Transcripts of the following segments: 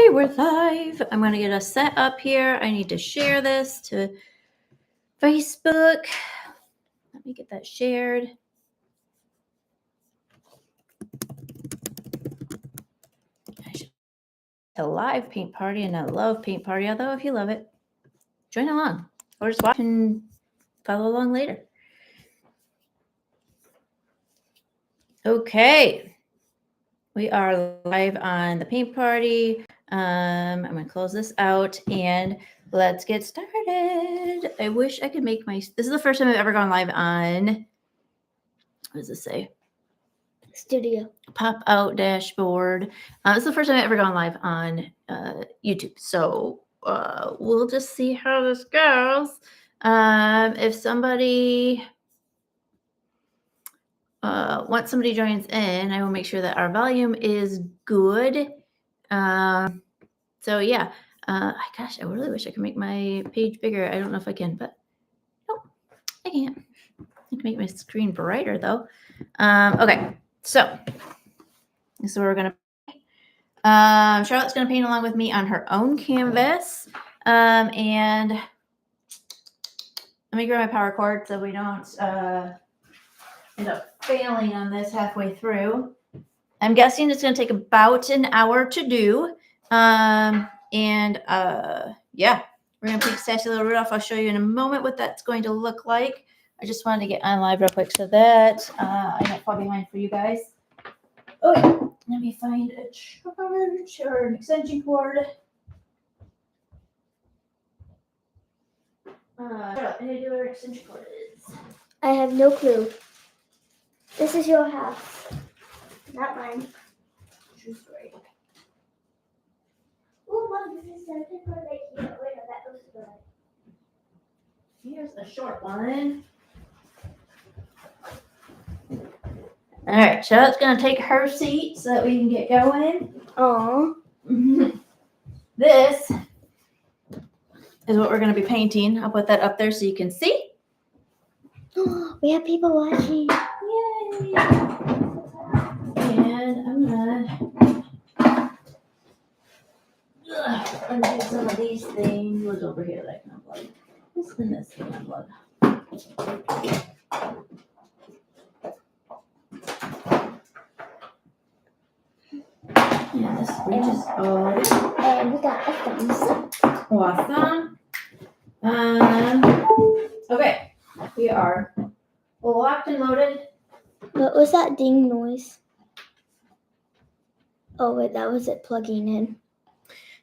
Okay, we're live. I'm going to get us set up here. I need to share this to Facebook. Let me get that shared. A live paint party, and I love paint party, although if you love it, join along or just watch and follow along later. Okay, we are live on the paint party. I'm going to close this out and let's get started. I wish I could make this is the first time I've ever gone live on, what does this say? Studio. Pop out dashboard. This is the first time I've ever gone live on YouTube. So we'll just see how this goes. If somebody once somebody joins in, I will make sure that our volume is good. So yeah, gosh, I really wish I could make my page bigger. I don't know if I can, but nope, I can't. I can make my screen brighter though. Okay, so this is where we're gonna. Charlotte's gonna paint along with me on her own canvas, and let me grab my power cord so we don't end up failing on this halfway through. I'm guessing it's gonna take about an hour to do. Yeah, we're gonna paint Sassy Little Rudolph. I'll show you in a moment what that's going to look like. I just wanted to get on live real quick so that I don't fall behind for you guys. Okay, let me find a charge or an extension cord. Charlotte, any idea where an extension cord is? I have no clue. This is your house, not mine. True story. Oh, Mom, this is extension cord right here. Wait, no, that looks good. Here's a short one. All right, Charlotte's gonna take her seat so that we can get going. Oh. This is what we're gonna be painting. I'll put that up there so you can see. We have people watching. Yay! And I'm gonna undo some of these things. What's over here that I can unplug? This and this can unplug. Yeah, this reaches And we got a thumbs. awesome. Okay, we are locked and loaded. What was that ding noise? Oh, wait, that was it plugging in.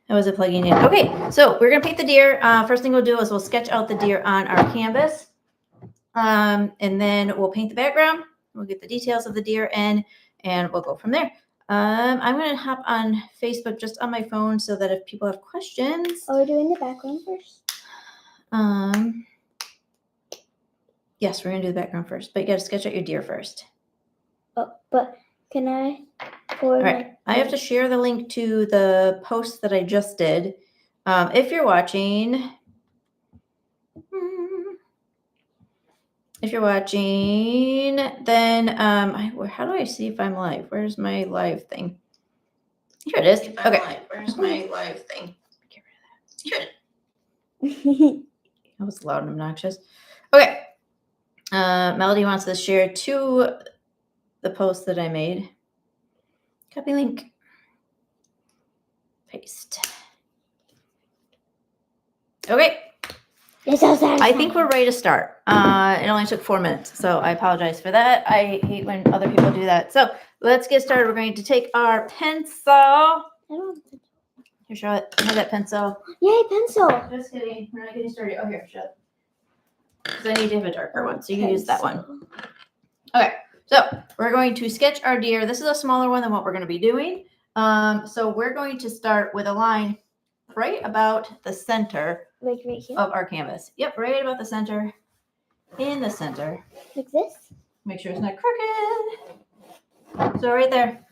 That was it plugging in. Okay, so we're gonna paint the deer. First thing we'll do is we'll sketch out the deer on our canvas. And then we'll paint the background. We'll get the details of the deer in and we'll go from there. I'm gonna hop on Facebook just on my phone so that if people have questions. Are we doing the background first? Yes, we're gonna do the background first, but you gotta sketch out your deer first. Oh, but can I? All right, I have to share the link to the post that I just did. If you're watching, then how do I see if I'm live? Where's my live thing? Here it is. Okay. Where's my live thing? Get rid of that. Here it is. That was loud and obnoxious. Okay. Melody wants to share to the post that I made. Copy link. Paste. Okay. I think we're ready to start. It only took 4 minutes, so I apologize for that. I hate when other people do that. So let's get started. We're going to take our pencil. Here, Charlotte. Have that pencil. Yay, pencil. Just kidding. We're not getting started. Oh, here, Charlotte. Because I need to have a darker one, so you can use that one. Okay. So we're going to sketch our deer. This is a smaller one than what we're going to be doing. So we're going to start with a line right about the center Like right here? of our canvas. Yep, right about the center. In the center. Like this? Make sure it's not crooked. So right there.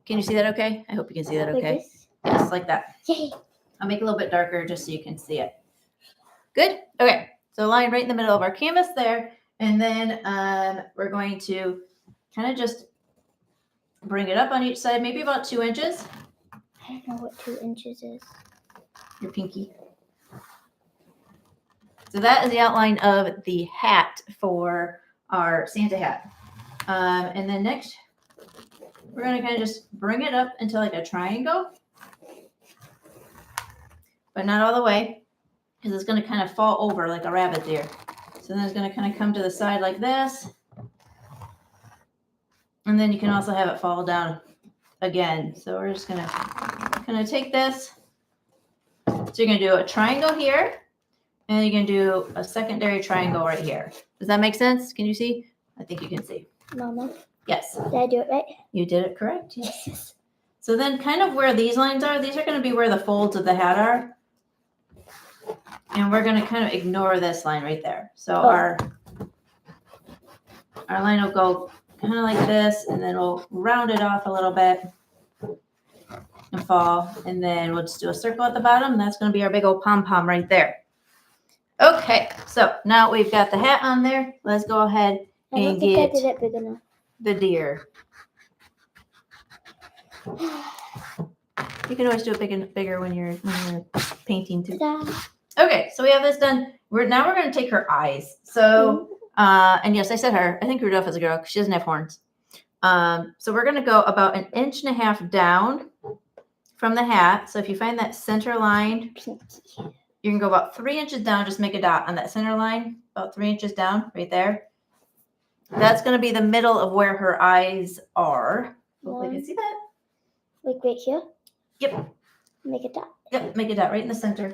Can you see that okay? I hope you can see that okay. Like this? Yes, like that. Yay. I'll make it a little bit darker just so you can see it. Good? Okay. So line right in the middle of our canvas there. And then we're going to kind of just bring it up on each side, maybe about 2 inches. don't know what 2 inches is. Your pinky. So that is the outline of the hat for our Santa hat. And then next, we're going to kind of just bring it up into like a triangle, but not all the way, because it's going to kind of fall over like a rabbit deer. So then it's going to kind of come to the side like this. And then you can also have it fall down again. So we're just going to take this. So you're going to do a triangle here, and you're going to do a secondary triangle right here. Does that make sense? Can you see? I think you can see. Mama, Yes. did I do it right? You did it correct. Yes. So then kind of where these lines are, these are going to be where the folds of the hat are. And we're going to kind of ignore this line right there. So our line will go kind of like this, and then we'll round it off a little bit and fall. And then we'll just do a circle at the bottom. And that's going to be our big old pom-pom right there. Okay, so now we've got the hat on there. Let's go ahead I don't and think I get did it big enough. the deer. You can always do it bigger when you're painting too. Ta-da. Okay, so we have this done. Now we're going to take her eyes. So, and yes, I said her. I think Rudolph is a girl because she doesn't have horns. So we're going to go about 1.5 inches down from the hat. So if you find that center line, you can go about 3 inches down. Just make a dot on that center line, about 3 inches down, right there. That's going to be the middle of where her eyes are. Hopefully you can see that. Like right here? Yep. Make a dot. Yep, make a dot right in the center.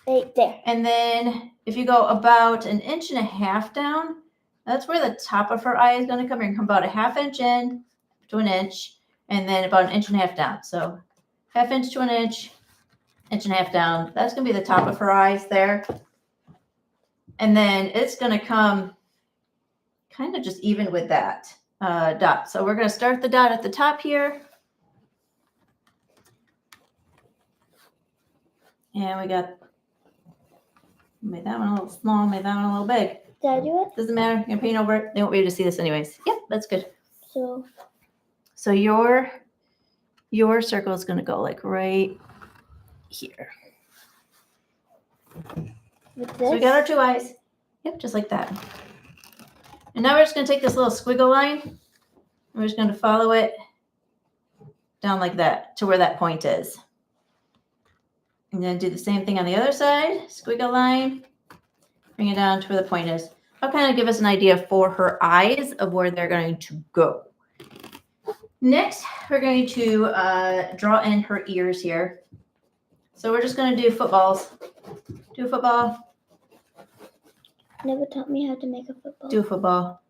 Right there. And then if you go about 1.5 inches down, that's where the top of her eye is going to come. You're going to come about 1/2 inch in to 1 inch, and then about 1.5 inches down. So 1/2 inch to 1 inch, 1.5 inches down. That's going to be the top of her eyes there. And then it's going to come kind of just even with that dot. So we're going to start the dot at the top here. And we made that one a little small, made that one a little big. Did I do it? Doesn't matter. You're going to paint over it. They won't be able to see this anyways. Yep, that's good. So your circle is going to go like right here. with this? So we got our 2 eyes. Yep, just like that. And now we're just going to take this little squiggle line. We're just going to follow it down like that to where that point is. And then do the same thing on the other side. Squiggle line. Bring it down to where the point is. That'll kind of give us an idea for her eyes of where they're going to go. Next, we're going to draw in her ears here. So we're just going to do footballs. Do a football. Never taught me how to make a football. Do a football.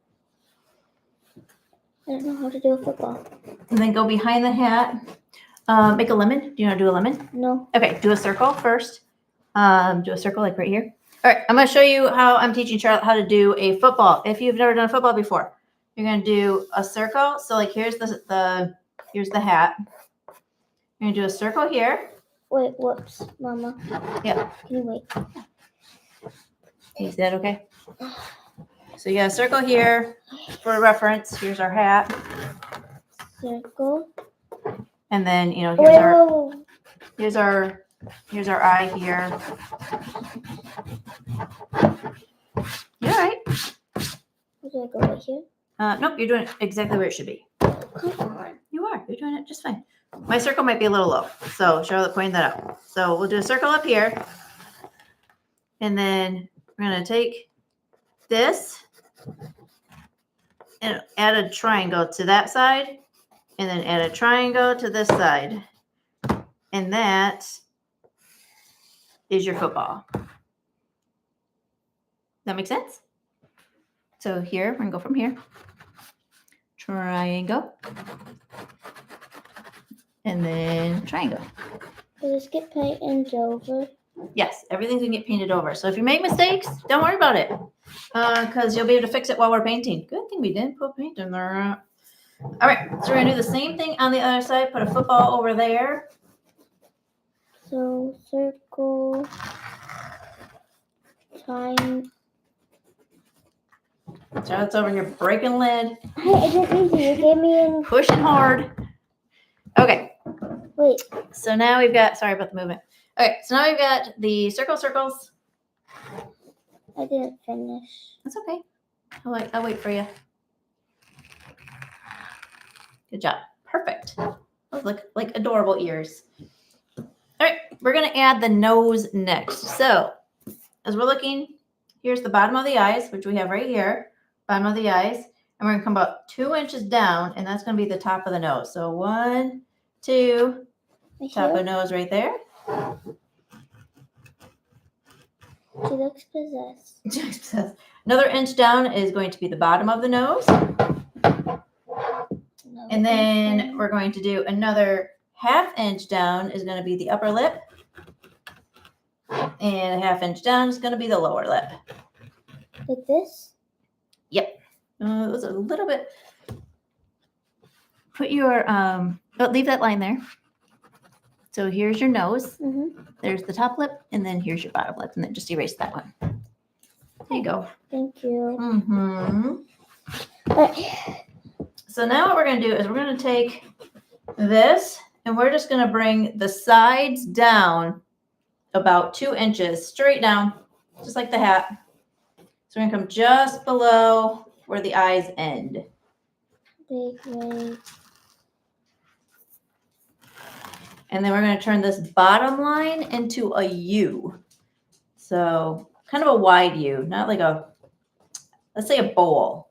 I don't know how to do a football. And then go behind the hat. Make a lemon. Do you know how to do a lemon? No. Okay, do a circle first. Do a circle like right here. All right, I'm going to show you how I'm teaching Charlotte how to do a football. If you've never done a football before, you're going to do a circle. So like here's here's the hat. You're going to do a circle here. Wait, whoops, Mama. Yep. Can you wait? Can you see that okay? So you got a circle here for reference. Here's our hat. Circle. And then, you know, Wait. here's our eye here. You all right? Did I go right here? Nope, you're doing it exactly where it should be. Come on. You are. You're doing it just fine. My circle might be a little low, so Charlotte pointed that out. So we'll do a circle up here. And then we're going to take this and add a triangle to that side. And then add a triangle to this side. And that is your football. That make sense? So here, we're going to go from here. Triangle. And then triangle. Let's get painted over. Yes, everything's going to get painted over. So if you make mistakes, don't worry about it. Because you'll be able to fix it while we're painting. Good thing we didn't put paint in there. All right, so we're going to do the same thing on the other side. Put a football over there. So circle. Time. Charlotte's over here breaking lead. Hey, I didn't mean to. You gave me in. Pushing hard. Okay. Wait, Wait, So now we've got, sorry about the movement. Okay, so now we've got the circles. I didn't finish. That's okay. I'll wait for you. Good job. Perfect. Those look like adorable ears. All right, we're gonna add the nose next. So as we're looking, here's the bottom of the eyes, which we have right here, bottom of the eyes. And we're gonna come about 2 inches down, and that's gonna be the top of the nose. So 1, 2, Right top here. of nose right there. She looks possessed. Another inch down is going to be the bottom of the nose. No, And then we're going to do another 1/2 inch down is going to be the upper lip. And a 1/2 inch down is going to be the lower lip. like this. It was a little bit. Put your, leave that line there. So here's your nose. Mm-hmm. There's the top lip, and then here's your bottom lip, and then just erase that one. There you go. Thank you. Mm-hmm. But So now what we're going to do is we're going to take this, and we're just going to bring the sides down about 2 inches straight down, just like the hat. So we're going to come just below where the eyes end. wait. And then we're going to turn this bottom line into a U. So kind of a wide U, not like a, let's say a bowl.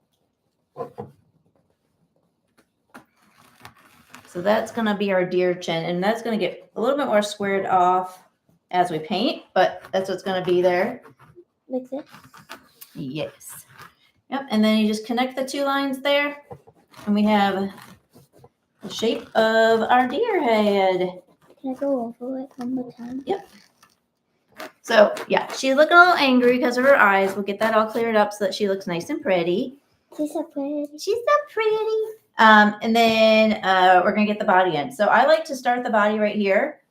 So that's going to be our deer chin, and that's going to get a little bit more squared off as we paint, but that's what's going to be there. Like this. Yes. Yep, and then you just connect the 2 lines there, and we have the shape of our deer head. Can I go over it one more time? Yep. So, yeah, she's looking a little angry because of her eyes. We'll get that all cleared up so that she looks nice and pretty. She's so pretty. She's so pretty. And then we're going to get the body in. So I like to start the body right here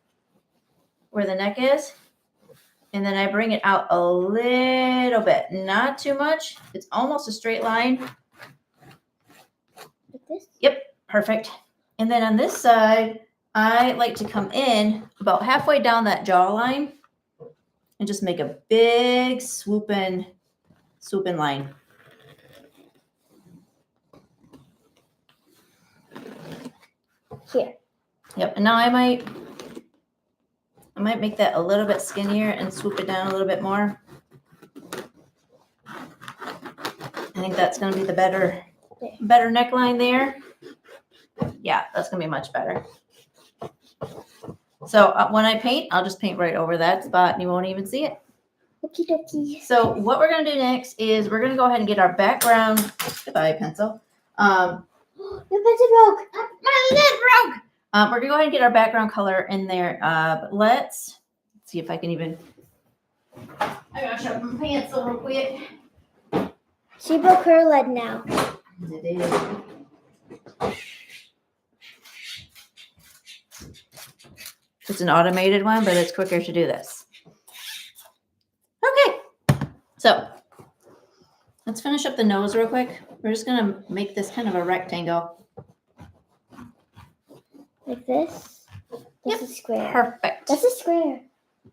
where the neck is. And then I bring it out a little bit, not too much. It's almost a straight line. Like this? Yep, perfect. And then on this side, I like to come in about halfway down that jawline and just make a big swooping line. Here. Yep, and now I might make that a little bit skinnier and swoop it down a little bit more. I think that's going to be the better neckline there. Yeah, that's going to be much better. So when I paint, I'll just paint right over that spot and you won't even see it. Okie dokie. So what we're going to do next is we're going to go ahead and get our background. Goodbye, pencil. Your pencil broke. My lid broke. We're going to go ahead and get our background color in there. But let's see if I can even. I got to shove my pencil real quick. She broke her lead now. It is. It's an automated one, but it's quicker to do this. Okay, so let's finish up the nose real quick. We're just going to make this kind of a rectangle. Like this? That's a square. Perfect. That's a square.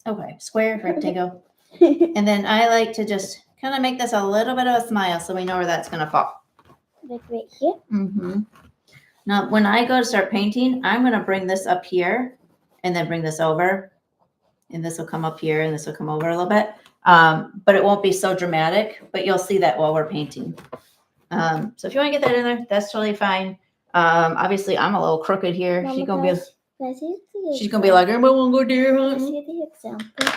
Okay, square, rectangle. And then I like to just kind of make this a little bit of a smile so we know where that's going to fall. Like right here? Mm-hmm. Now, when I go to start painting, I'm going to bring this up here and then bring this over. And this will come up here and this will come over a little bit. But it won't be so dramatic, but you'll see that while we're painting. So if you want to get that in there, that's totally fine. Obviously, I'm a little crooked here. Mama, she's gonna be like, everybody want to go deer hunting? See the example.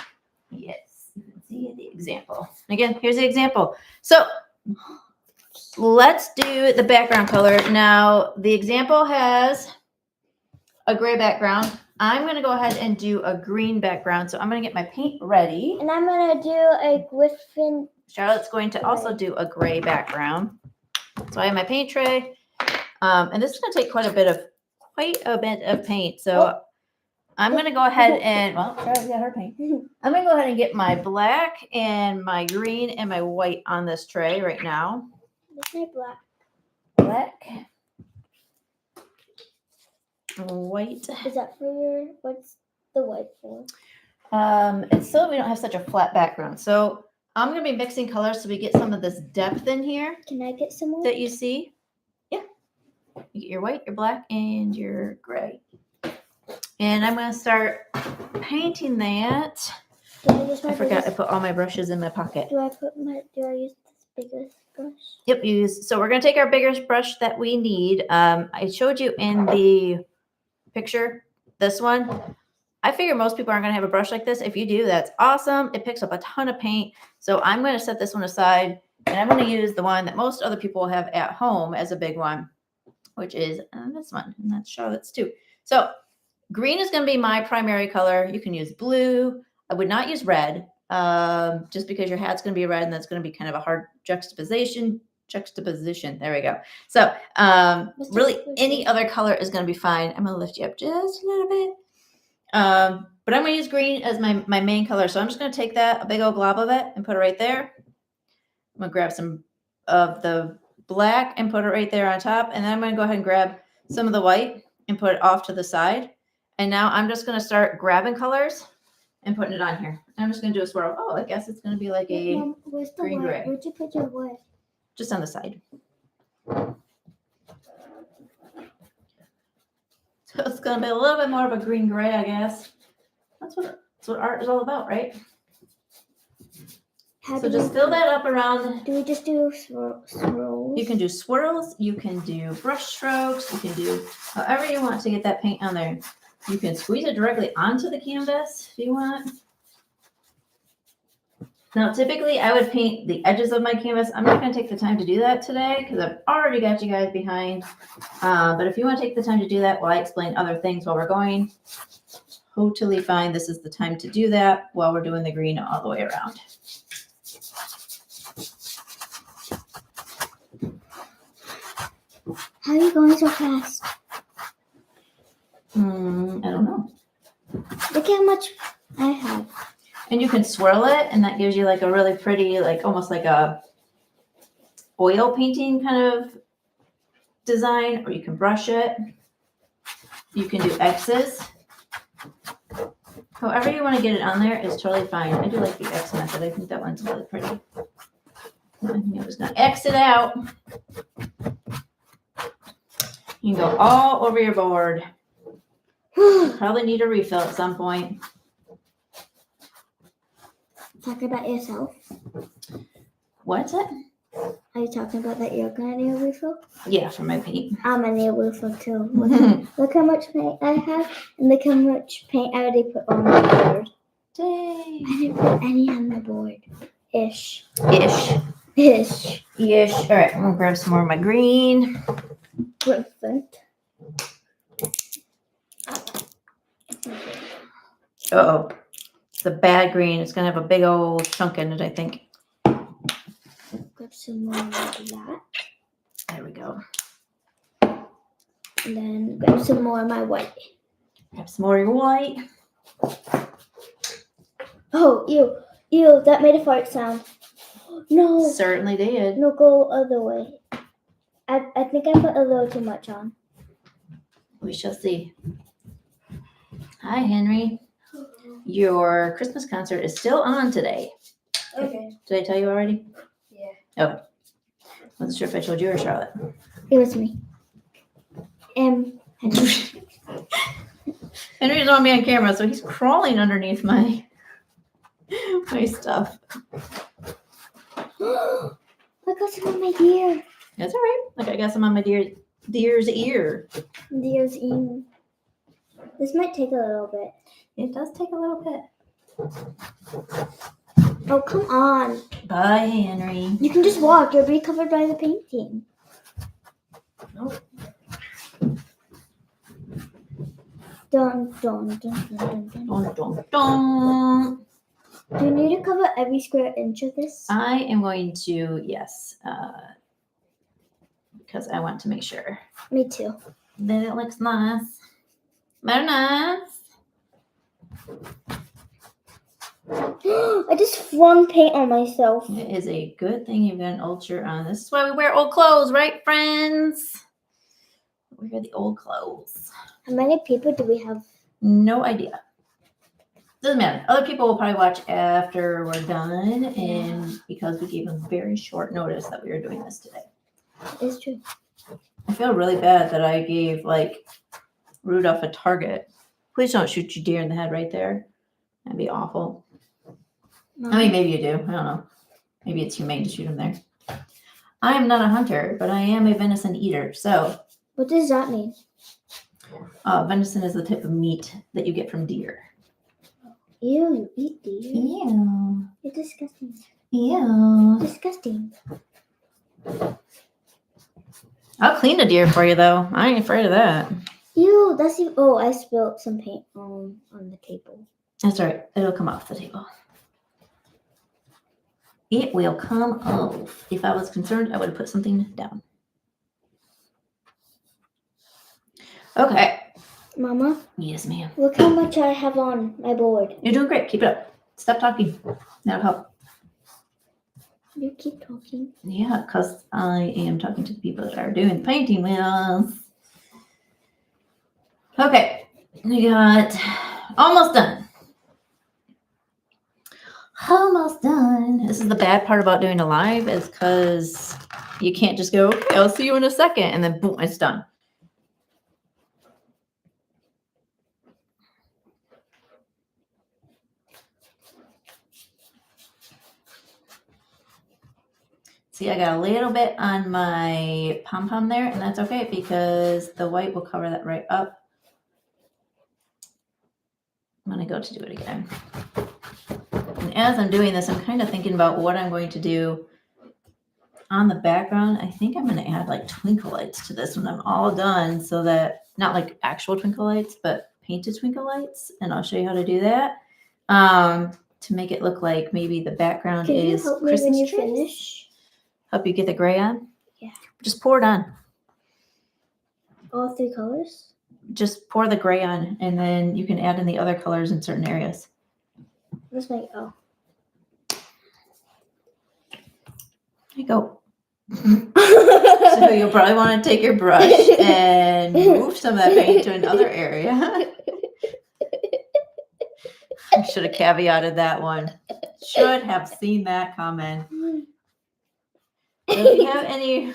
Yes, you can see the example. Again, here's the example. So let's do the background color. Now, the example has a gray background. I'm going to go ahead and do a green background. So I'm going to get my paint ready. And I'm going to do a Griffin. Charlotte's going to also do a gray background. So I have my paint tray. And this is going to take quite a bit of paint. So I'm going to go ahead and, well, Charlotte's got her paint. I'm going to go ahead and get my black and my green and my white on this tray right now. Where's my black? Black. white. Is that for your, what's the white for? It's so we don't have such a flat background. So I'm going to be mixing colors so we get some of this depth in here Can I get some more? that you see. Yeah. You get your white, your black, and your gray. And I'm going to start painting that. I forgot I put all my brushes in my pocket. Do I use this biggest brush? Yep, so we're going to take our biggest brush that we need. I showed you in the picture, this one. I figure most people aren't going to have a brush like this. If you do, that's awesome. It picks up a ton of paint. So I'm going to set this one aside, and I'm going to use the one that most other people have at home as a big one, which is this one, and that's Charlotte's too. So green is going to be my primary color. You can use blue. I would not use red, just because your hat's going to be red, and that's going to be kind of a hard juxtaposition. There we go. So really any other color is going to be fine. I'm going to lift you up just a little bit. But I'm going to use green as my main color. So I'm just going to take that, a big old glob of it, and put it right there. I'm going to grab some of the black and put it right there on top. And then I'm going to go ahead and grab some of the white and put it off to the side. And now I'm just going to start grabbing colors and putting it on here. I'm just going to do a swirl. Oh, I guess it's going to be like a Mom, where's the green white? gray. Where'd you put your white? Just on the side. So it's going to be a little bit more of a green gray, I guess. That's what art is all about, right? So just fill that up around. Do we just do swirls? You can do swirls. You can do brush strokes. You can do however you want to get that paint on there. You can squeeze it directly onto the canvas if you want. Now, typically, I would paint the edges of my canvas. I'm not going to take the time to do that today because I've already got you guys behind. But if you want to take the time to do that while I explain other things while we're going, totally fine. This is the time to do that while we're doing the green all the way around. How are you going so fast? I don't know. Look how much I have. And you can swirl it, and that gives you like a really pretty, like almost like a oil painting kind of design, or you can brush it. You can do X's. However you want to get it on there is totally fine. I do like the X method. I think that one's really pretty. I think I'm just going to X it out. You can go all over your board. Probably need a refill at some point. Talking about yourself? What's it? Are you talking about that you're gonna need a refill? Yeah, for my paint. I'm gonna need a refill too. Look how much paint I have, and look how much paint I already put on my board. Dang. I didn't put any on my board. Ish. All right, I'm gonna grab some more of my green. Perfect. Uh-oh. It's a bad green. It's going to have a big old chunk in it, I think. Grab some more of that. There we go. And then grab some more of my white. Grab some more of your white. Oh, ew, that made a fart sound. No. Certainly did. No, go other way. I think I put a little too much on. We shall see. Hi, Henry. Your Christmas concert is still on today. Okay. Did I tell you already? Yeah. Oh. Wasn't sure if I told you or Charlotte. It was me. Henry. Henry doesn't want me on camera, so he's crawling underneath my stuff. I got some on my ear. That's all right. Look, I got some on my deer's ear. Deer's ear. This might take a little bit. It does take a little bit. Oh, come on. Bye, Henry. You can just walk. You'll be covered by the painting. Nope. Dun, dun, dun, dun, dun, dun. Dun, dun, dun. Do you need to cover every square inch of this? I am going to, yes, because I want to make sure Me too. that it looks nice. Very nice. I just flung paint on myself. It is a good thing you've got an old shirt on. This is why we wear old clothes, right, friends? We wear the old clothes. How many people do we have? No idea. Doesn't matter. Other people will probably watch after we're done, and because we gave them very short notice that we were doing this today. It's true. I feel really bad that I gave like Rudolph a target. Please don't shoot your deer in the head right there. That'd be awful. I mean, maybe you do. I don't know. Maybe it's humane to shoot him there. I am not a hunter, but I am a venison eater. So, what does that mean? Venison is the type of meat that you get from deer. Ew, you eat deer. Ew. You're disgusting. Ew. Disgusting. I'll clean a deer for you, though. I ain't afraid of that. Ew, that's you. Oh, I spilled some paint on the table. That's all right. It'll come off the table. It will come off. If I was concerned, I would have put something down. Okay. Mama? Yes, ma'am. Look how much I have on my board. You're doing great. Keep it up. Stop talking. That'll help. You keep talking. Yeah, because I am talking to the people that are doing the painting with us. Okay. We got almost done. Almost done. This is the bad part about doing a live is because you can't just go, okay, I'll see you in a second. And then boom, it's done. See, I got a little bit on my pom-pom there, and that's okay because the white will cover that right up. I'm going to go to do it again. And as I'm doing this, I'm kind of thinking about what I'm going to do on the background. I think I'm going to add like twinkle lights to this when I'm all done so that, not like actual twinkle lights, but painted twinkle lights. And I'll show you how to do that to make it look like maybe the background Can you is help me Christmas when you trees. finish? Help you get the gray on? Yeah. Just pour it on. All 3 colors? Just pour the gray on, and then you can add in the other colors in certain areas. Let's make, oh. There you go. So you'll probably want to take your brush and move some of that paint to another area. I should have caveated that one. Should have seen that comment. So if you have any,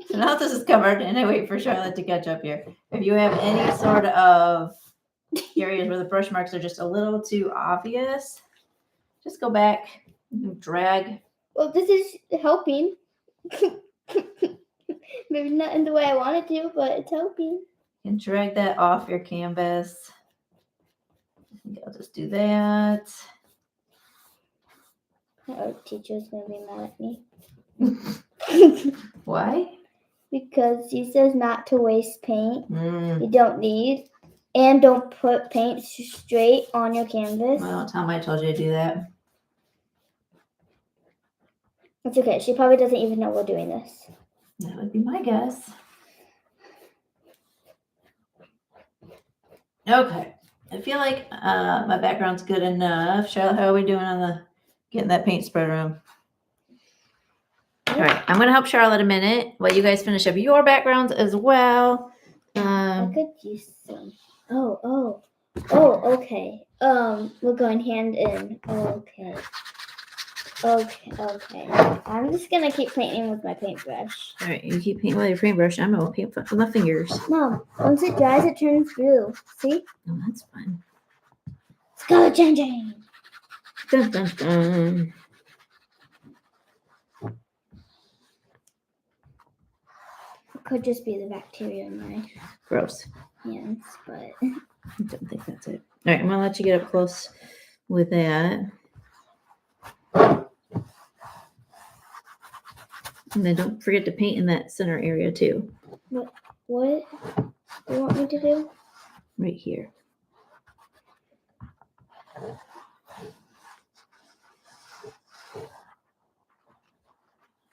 so now this is covered, and I wait for Charlotte to catch up here. If you have any sort of areas where the brush marks are just a little too obvious, just go back and drag. Well, this is helping. Maybe not in the way I wanted to, but it's helping. And drag that off your canvas. I think I'll just do that. Our teacher's gonna be mad at me. Why? Because he says not to waste paint. Mm. You don't need. And don't put paint straight on your canvas. Well, don't tell him I told you to do that. It's okay. She probably doesn't even know we're doing this. That would be my guess. Okay. I feel like my background's good enough. Charlotte, how are we doing on the getting that paint spread around? All right. I'm going to help Charlotte a minute while you guys finish up your backgrounds as well. I could use some. Oh, okay. We're going hand in. Okay. I'm just gonna keep painting with my paintbrush. All right. You keep painting with your paintbrush. I'm going to paint with my fingers. Mom, once it dries, it turns blue. See? Oh, that's fun. It's color changing. Dun, dun, dun. It could just be the bacteria in my Gross. hands, but I don't think that's it. All right, I'm gonna let you get up close with that. And then don't forget to paint in that center area too. what do you want me to do? Right here.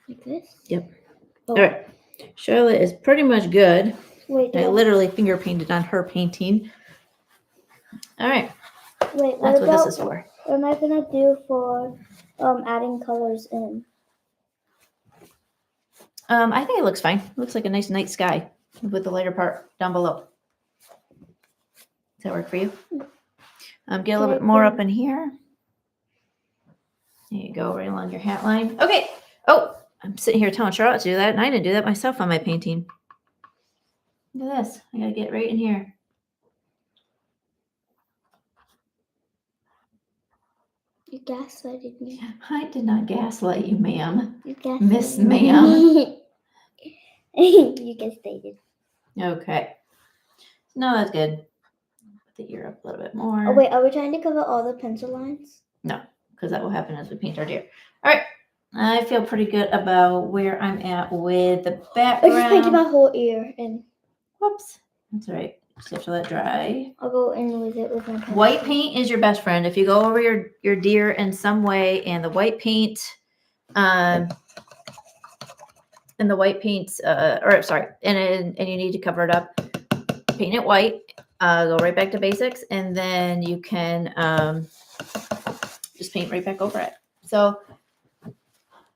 Like this? Yep. Oh, All right. Charlotte is pretty much good. wait, I literally finger painted on her painting. All right. wait, That's what this about is for. what am I gonna do for adding colors in? I think it looks fine. It looks like a nice night sky with the lighter part down below. that work for you? Get a little bit more up in here. There you go, right along your hat line. Okay. Oh, I'm sitting here telling Charlotte to do that, and I didn't do that myself on my painting. Look at this. I gotta get right in here. You gaslighted me. I did not gaslight you, ma'am. You gaslighted Miss me. ma'am. You gaslighted. Okay. No, that's good. Put the ear up a little bit more. Oh wait, are we trying to cover all the pencil lines? No, because that will happen as we paint our deer. All right. I feel pretty good about where I'm at with the I just painted background. my whole ear, and Whoops. That's all right. Just have to let it dry. I'll go in with it with my pencil. White paint is your best friend. If you go over your deer in some way and the white paint, and you need to cover it up, paint it white, go right back to basics, and then you can just paint right back over it. So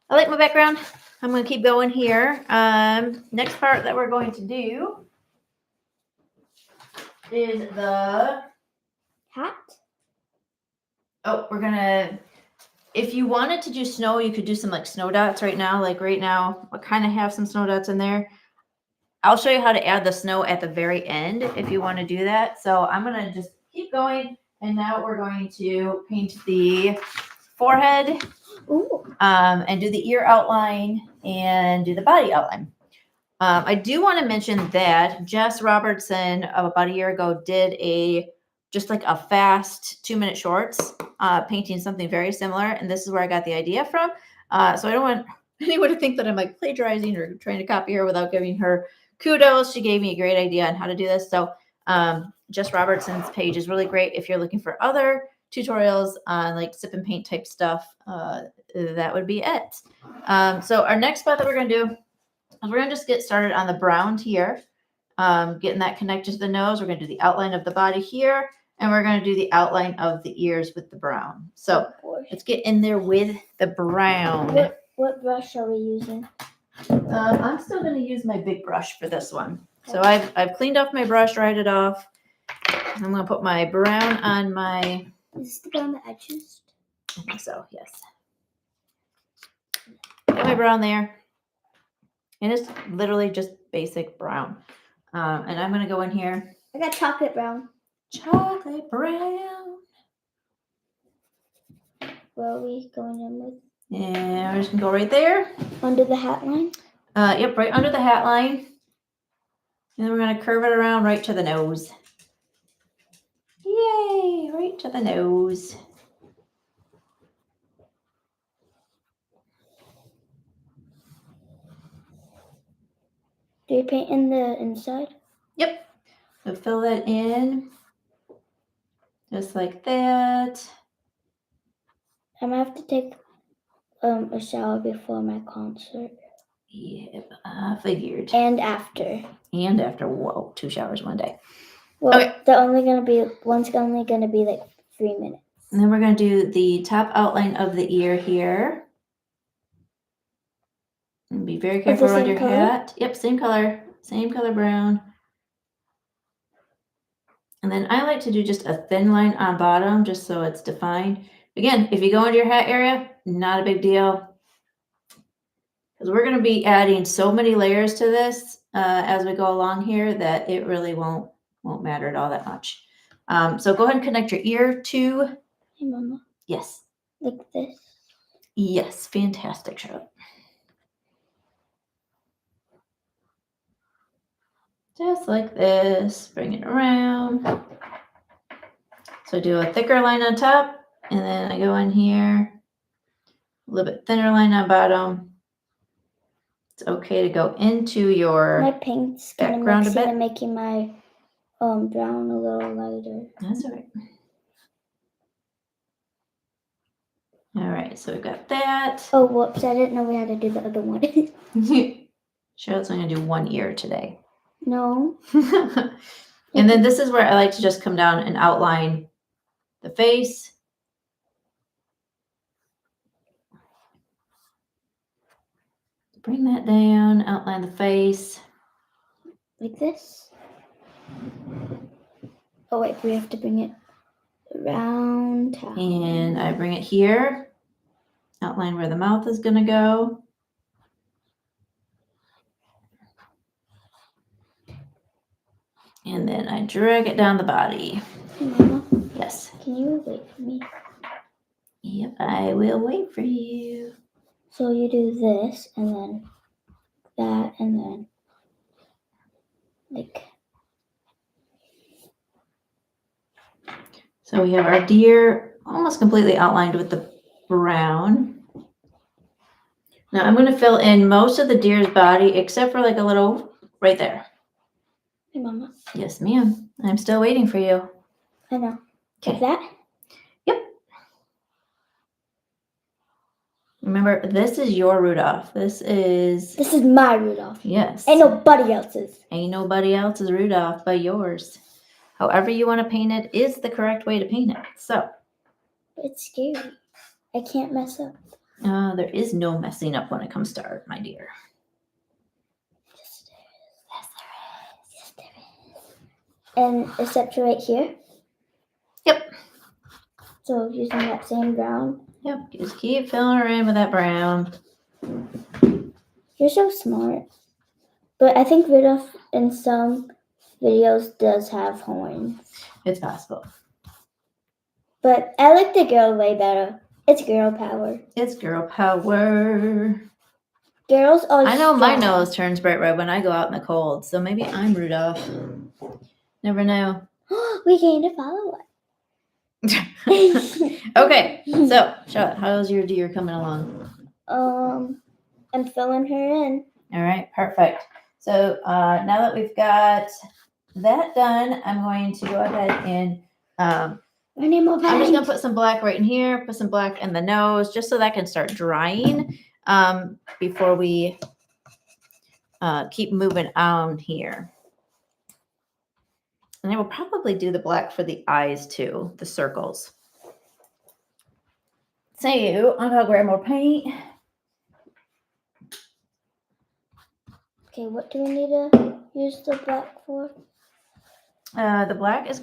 I like my background. I'm going to keep going here. Next part that we're going to do is the Hat? Oh, we're gonna, if you wanted to do snow, you could do some like snow dots right now. Like right now, I kind of have some snow dots in there. I'll show you how to add the snow at the very end if you want to do that. So I'm gonna just keep going. And now we're going to paint the forehead, and do the ear outline and do the body outline. I do want to mention that Jess Robertson about a year ago did just like a fast 2-minute shorts, painting something very similar. And this is where I got the idea from. So I don't want anyone to think that I'm like plagiarizing or trying to copy her without giving her kudos. She gave me a great idea on how to do this. So Jess Robertson's page is really great if you're looking for other tutorials on like sip and paint type stuff. That would be it. So our next spot that we're going to do, we're going to just get started on the brown here, getting that connected to the nose. We're going to do the outline of the body here, and we're going to do the outline of the ears with the brown. So let's get in there with the brown. What brush are we using? I'm still going to use my big brush for this one. So I've cleaned off my brush, dried it off. I'm going to put my brown on my... Is this the brown that I chose? I think so, yes. Got my brown there. And it's literally just basic brown. And I'm going to go in here. I got chocolate brown. Chocolate brown. Where are we going in with? And we're just going to go right there. Under the hat line? Yep, right under the hat line. And then we're going to curve it around right to the nose. Yay, right to the nose. Do you paint in the inside? Yep. So fill that in. Just like that. I'm going to have to take a shower before my concert. Yep, figured. And after. And after, whoa, 2 showers one day. Well, okay. One's only going to be like 3 minutes. And then we're going to do the top outline of the ear here. And be very careful around your hat. Yep, same color brown. And then I like to do just a thin line on bottom just so it's defined. Again, if you go into your hat area, not a big deal. Because we're going to be adding so many layers to this as we go along here that it really won't matter at all that much. So go ahead and connect your ear to... Hey, Mama. Yes. Like this? Yes, fantastic, Charlotte. Just like this, bring it around. So do a thicker line on top, and then I go in here, a little bit thinner line on bottom. It's okay to go into your my paint's background a bit. And making my brown a little lighter. That's all right. All right, so we've got that. Oh, whoops, I didn't know we had to do the other one. Charlotte's going to do one ear today. No. And then this is where I like to just come down and outline the face. Bring that down, outline the face. Like this? Oh wait, we have to bring it around town. And I bring it here, outline where the mouth is going to go. And then I drag it down the body. Hey, Mama, Yes. can you wait for me? Yep, I will wait for you. So you do this, and then that, and then like. So we have our deer almost completely outlined with the brown. Now I'm going to fill in most of the deer's body except for like a little right there. Hey, Mama. Yes, ma'am. I'm still waiting for you. I know. Okay. Like that? Yep. Remember, this is your Rudolph. This is my Rudolph. yes. Ain't nobody else's. Ain't nobody else's Rudolph but yours. However you want to paint it is the correct way to paint it. So. It's scary. I can't mess up. There is no messing up when it comes to art, my dear. Yes, there is. And except right here? Yep. So using that same brown? Yep, just keep filling her in with that brown. You're so smart. But I think Rudolph in some videos does have horns. It's possible. But I like the girl way better. It's girl power. It's girl power. Girls are I know my strong. nose turns bright red when I go out in the cold, so maybe I'm Rudolph. Never know. We gained a follower. Okay, so Charlotte, how's your deer coming along? I'm filling her in. All right, perfect. So now that we've got that done, I'm going to go ahead and I need more I'm just paint. gonna put some black right in here, put some black in the nose, just so that can start drying before we keep moving on here. And I will probably do the black for the eyes too, the circles. So I'm gonna grab more paint. Okay, what do we need to use the black for? The black is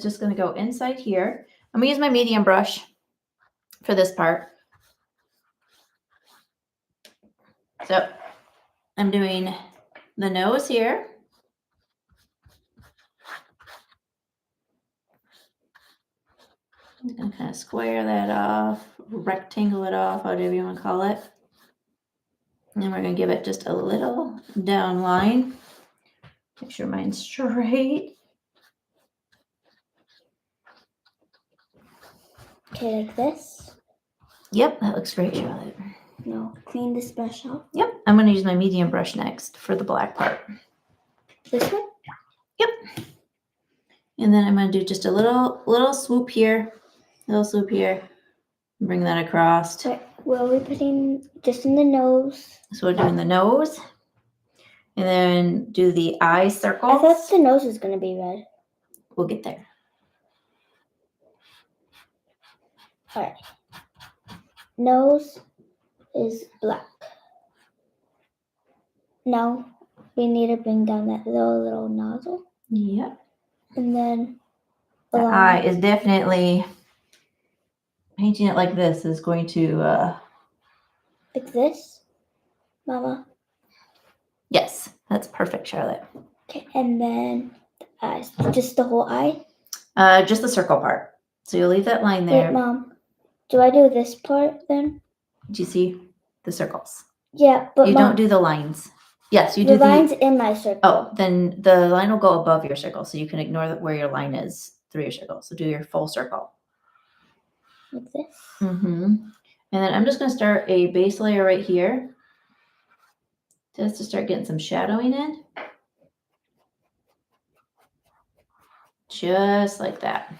just gonna go inside here. I'm gonna use my medium brush for this part. So I'm doing the nose here. I'm gonna kind of square that off, rectangle it off, whatever you want to call it. And then we're gonna give it just a little down line. Make sure mine's straight. Okay, like this? Yep, that looks great, Charlotte. No, clean this brush off. Yep, I'm gonna use my medium brush next for the black part. This one? Yep. And then I'm gonna do just a little swoop here, bring that across. Right, where are we putting just in the nose? So we're doing the nose, and then do the eye circles. I thought the nose was gonna be red. We'll get there. All right. Nose is black. Now we need to bring down that little nozzle. Yep. And then The eye is definitely painting it like this is going to. like this, Mama. Yes, that's perfect, Charlotte. Okay, and then the eyes, just the whole eye. Just the circle part. So you'll leave that line there. Wait, Mom. Do I do this part then? Do you see the circles? Yeah, but You Mom, don't do the lines. Yes, you the do line's in my circle. Oh, then the line will go above your circle, so you can ignore where your line is through your circle. So do your full circle. Like this. Mm-hmm. And then I'm just going to start a base layer right here, just to start getting some shadowing in. Just like that.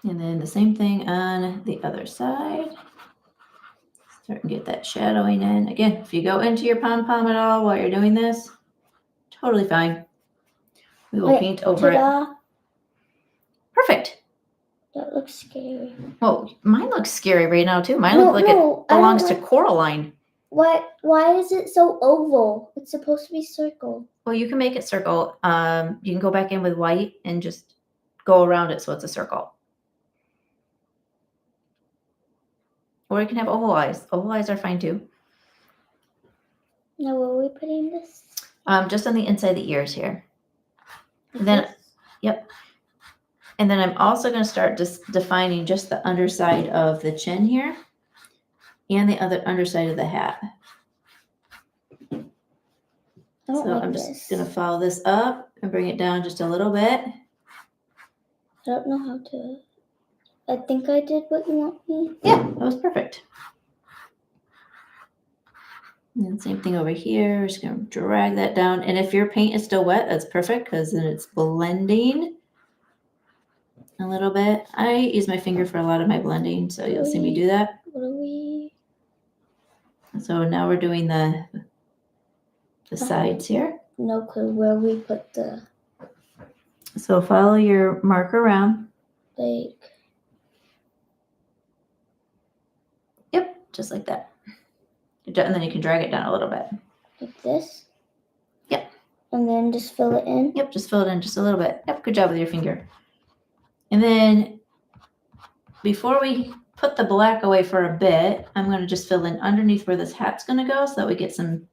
And then the same thing on the other side. Start to get that shadowing in. Again, if you go into your pom-pom at all while you're doing this, totally fine. We will paint over it. Perfect. That looks scary. Well, mine looks scary right now too. Mine looks like it belongs to Coraline. Why is it so oval? It's supposed to be circle. Well, you can make it circle. You can go back in with white and just go around it so it's a circle. Or you can have oval eyes. Oval eyes are fine too. Now, where are we putting this? Just on the inside of the ears here. Like Then- this? Yep. And then I'm also going to start just defining just the underside of the chin here and the other underside of the hat. I don't So like I'm this. just going to follow this up and bring it down just a little bit. I don't know how to. I think I did what you want me. Yeah, that was perfect. And then same thing over here. Just going to drag that down. And if your paint is still wet, that's perfect because then it's blending a little bit. I use my finger for a lot of my blending, so you'll see me do that. What are we? So now we're doing the sides here. No clue where we put the So follow your mark around. like. Yep, just like that. And then you can drag it down a little bit. Like this? Yep. And then just fill it in? Yep, just fill it in just a little bit. Yep, good job with your finger. And then before we put the black away for a bit, I'm going to just fill in underneath where this hat's going to go so that we get some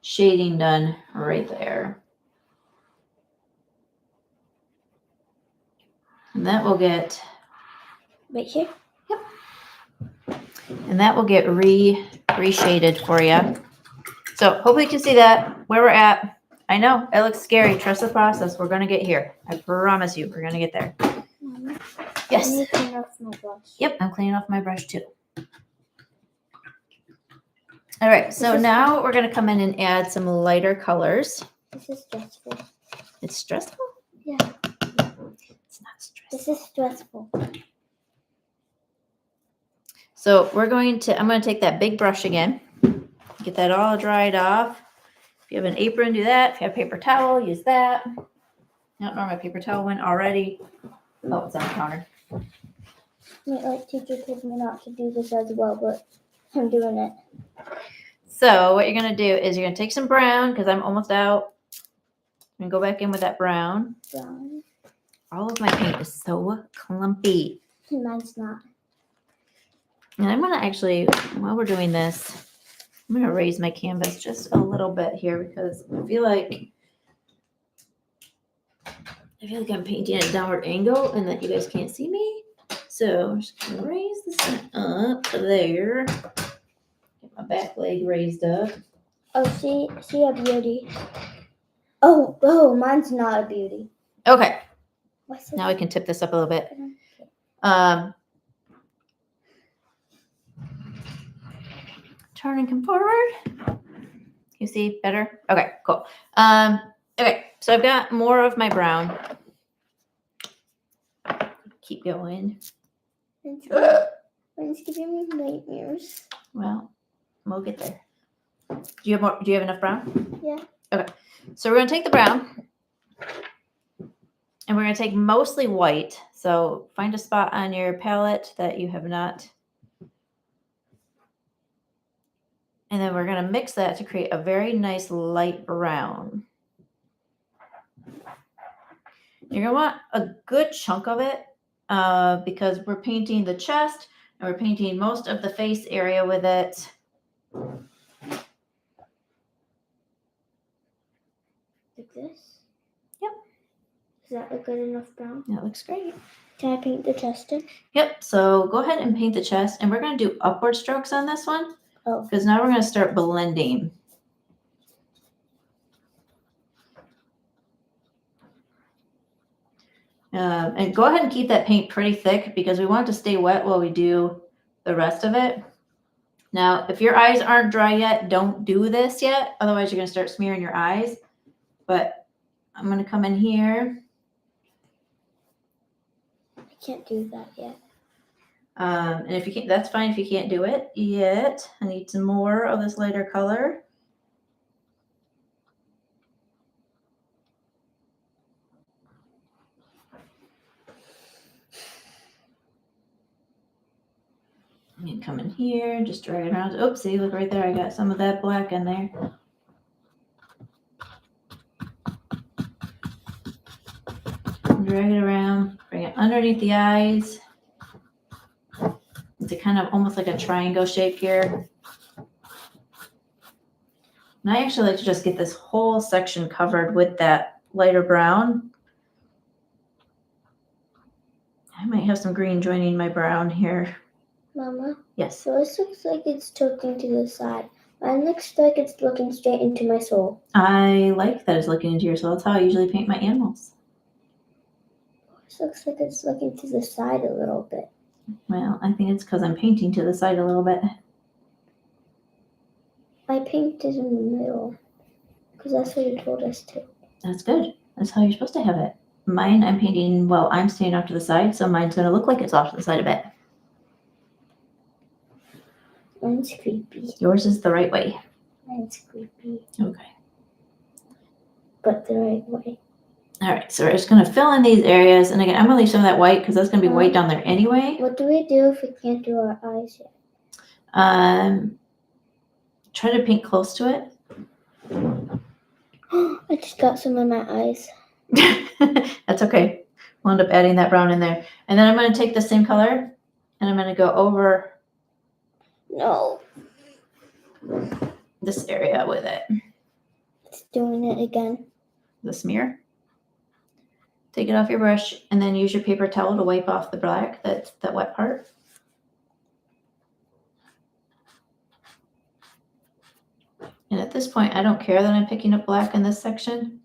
shading done right there. And that will get... Right here? And that will get reshaded for you. So hopefully you can see that, where we're at. I know, it looks scary. Trust the process. We're going to get here. I promise you, we're going to get there. Yes. I need to clean off my brush. Yep, I'm cleaning off my brush too. All right, so now we're going to come in and add some lighter colors. This is stressful. It's stressful? Yeah. It's not stressful. This is stressful. So I'm going to take that big brush again, get that all dried off. If you have an apron, do that. If you have a paper towel, use that. I don't know where my paper towel went already. Oh, it's on the counter. My art teacher told me not to do this as well, but I'm doing it. So what you're going to do is you're going to take some brown, because I'm almost out, and go back in with that brown. Brown. All of my paint is so clumpy. Mine's not. And I'm going to actually, while we're doing this, I'm going to raise my canvas just a little bit here because I feel like I'm painting at a downward angle and that you guys can't see me. So I'm just going to raise this up there. Get my back leg raised up. Oh, see a beauty. Oh, mine's not a beauty. Okay, What's it? now we can tip this up a little bit. Turn and come forward. You see better? Okay, cool. Okay, so I've got more of my brown. Keep going. Mine's giving me nightmares. Well, we'll get there. Do you have more? Do you have enough brown? Yeah. Okay, so we're gonna take the brown, and we're gonna take mostly white. So find a spot on your palette that you have not. And then we're going to mix that to create a very nice light brown. You're going to want a good chunk of it because we're painting the chest and we're painting most of the face area with it. Like this? Yep. Is that a good enough brown? That looks great. Can I paint the chest in? Yep. So go ahead and paint the chest. And we're going to do upward strokes on this one. Oh. Because now we're going to start blending. And go ahead and keep that paint pretty thick because we want it to stay wet while we do the rest of it. Now, if your eyes aren't dry yet, don't do this yet. Otherwise, you're going to start smearing your eyes. But I'm going to come in here. I can't do that yet. And if you can't, that's fine if you can't do it yet. I need some more of this lighter color. You come in here and just drag it around. Oopsie, look right there. I got some of that black in there. Drag it around, bring it underneath the eyes. It's a kind of almost like a triangle shape here. And I actually like to just get this whole section covered with that lighter brown. I might have some green joining my brown here. Mama, Yes. so this looks like it's tilting to the side. Mine looks like it's looking straight into my soul. I like that it's looking into your soul. That's how I usually paint my animals. This looks like it's looking to the side a little bit. Well, I think it's because I'm painting to the side a little bit. I painted in the middle because that's what you told us to. That's good. That's how you're supposed to have it. Mine, I'm painting, well, I'm staying off to the side, so mine's going to look like it's off to the side a bit. Mine's creepy. Yours is the right way. Mine's creepy. Okay. But the right way. All right, so we're just going to fill in these areas. And again, I'm going to leave some of that white because that's going to be white down there anyway. What do we do if we can't do our eyes yet? Try to paint close to it. I just got some in my eyes. That's okay. We'll end up adding that brown in there. And then I'm going to take the same color and I'm going to go over No. this area with it. It's doing it again. The smear. Take it off your brush and then use your paper towel to wipe off the black, that wet part. And at this point, I don't care that I'm picking up black in this section.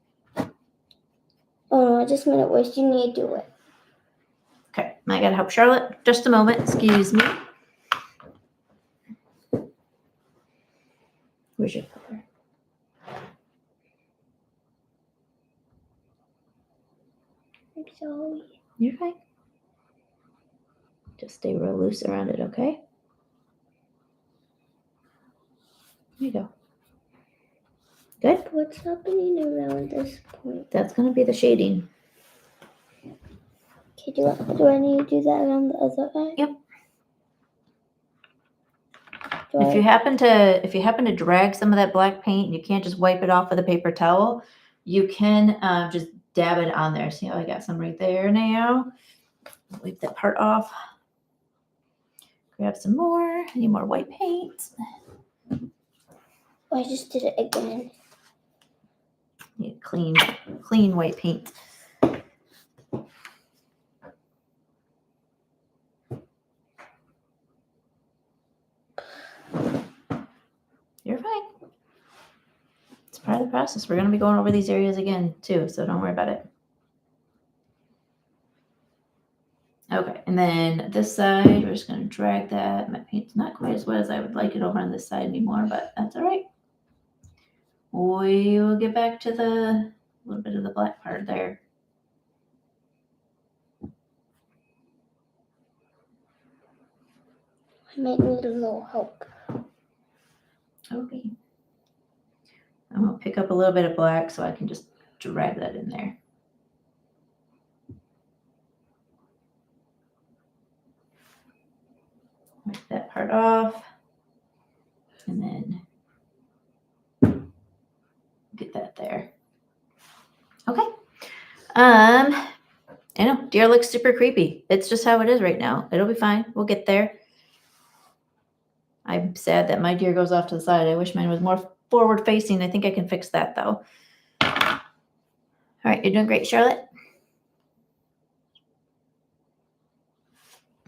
Oh no, I just made it worse. You need to do it. Okay, I gotta help Charlotte. Just a moment, excuse me. Where's your color? I'm sorry. You're fine. Just stay real loose around it, okay? There you go. Good. What's happening around this point? That's gonna be the shading. Okay, do I need to do that around the other eye? Yep. If you happen to drag some of that black paint, you can't just wipe it off with a paper towel. You can just dab it on there. See how I got some right there now? Wipe that part off. Grab some more. I need more white paint. I just did it again. Need clean white paint. You're fine. It's part of the process. We're going to be going over these areas again too, so don't worry about it. Okay, and then this side, we're just going to drag that. My paint's not quite as wet as I would like it over on this side anymore, but that's all right. We will get back to the little bit of the black part there. I might need a little help. Okay. I'm going to pick up a little bit of black so I can just drag that in there. Wipe that part off. And then get that there. Okay. I know, deer looks super creepy. It's just how it is right now. It'll be fine. We'll get there. I'm sad that my deer goes off to the side. I wish mine was more forward facing. I think I can fix that though. All right, you're doing great, Charlotte.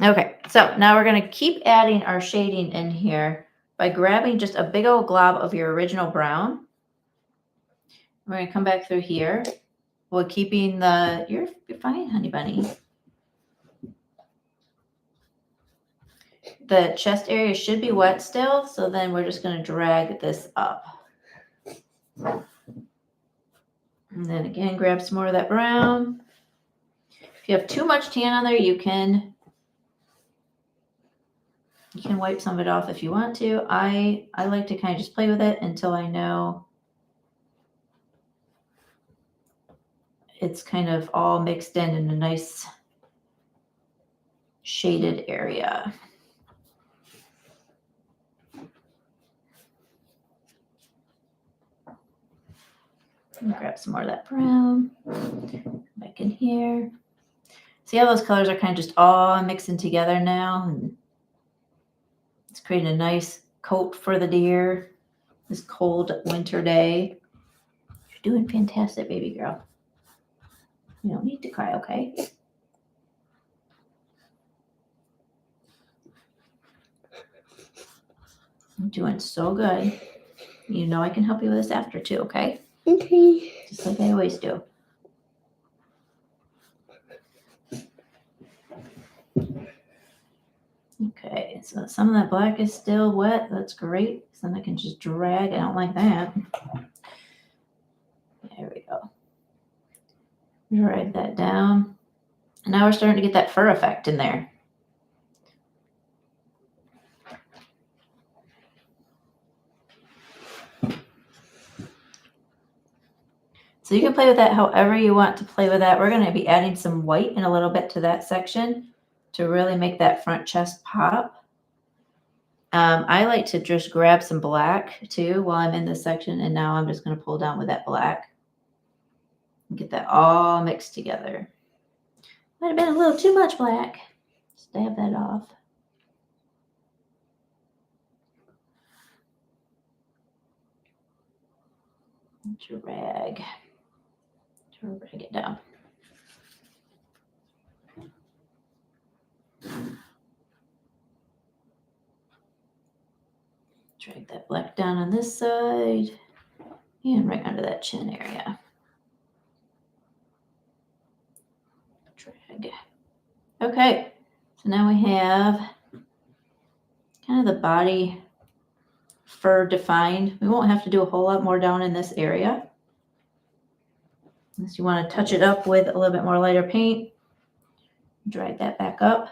Okay, so now we're going to keep adding our shading in here by grabbing just a big old glob of your original brown. We're going to come back through here while keeping the, you're fine, honey bunny. The chest area should be wet still, so then we're just going to drag this up. And then again, grab some more of that brown. If you have too much tan on there, you can wipe some of it off if you want to. I like to kind of just play with it until I know it's kind of all mixed in a nice shaded area. Grab some more of that brown. Back in here. See how those colors are kind of just all mixing together now? And it's creating a nice coat for the deer this cold winter day. You're doing fantastic, baby girl. You don't need to cry, okay? I'm doing so good. You know I can help you with this after too, okay? Okay. Just like I always do. Okay, so some of that black is still wet. That's great. So then I can just drag. I don't like that. There we go. Drag that down. And now we're starting to get that fur effect in there. So you can play with that however you want to play with that. We're going to be adding some white in a little bit to that section to really make that front chest pop. I like to just grab some black too while I'm in this section. And now I'm just going to pull down with that black and get that all mixed together. Might have been a little too much black. Stab that off. Drag it down. Drag that black down on this side and right under that chin area. Drag. Okay, so now we have kind of the body fur defined. We won't have to do a whole lot more down in this area. Unless you want to touch it up with a little bit more lighter paint. Drag that back up.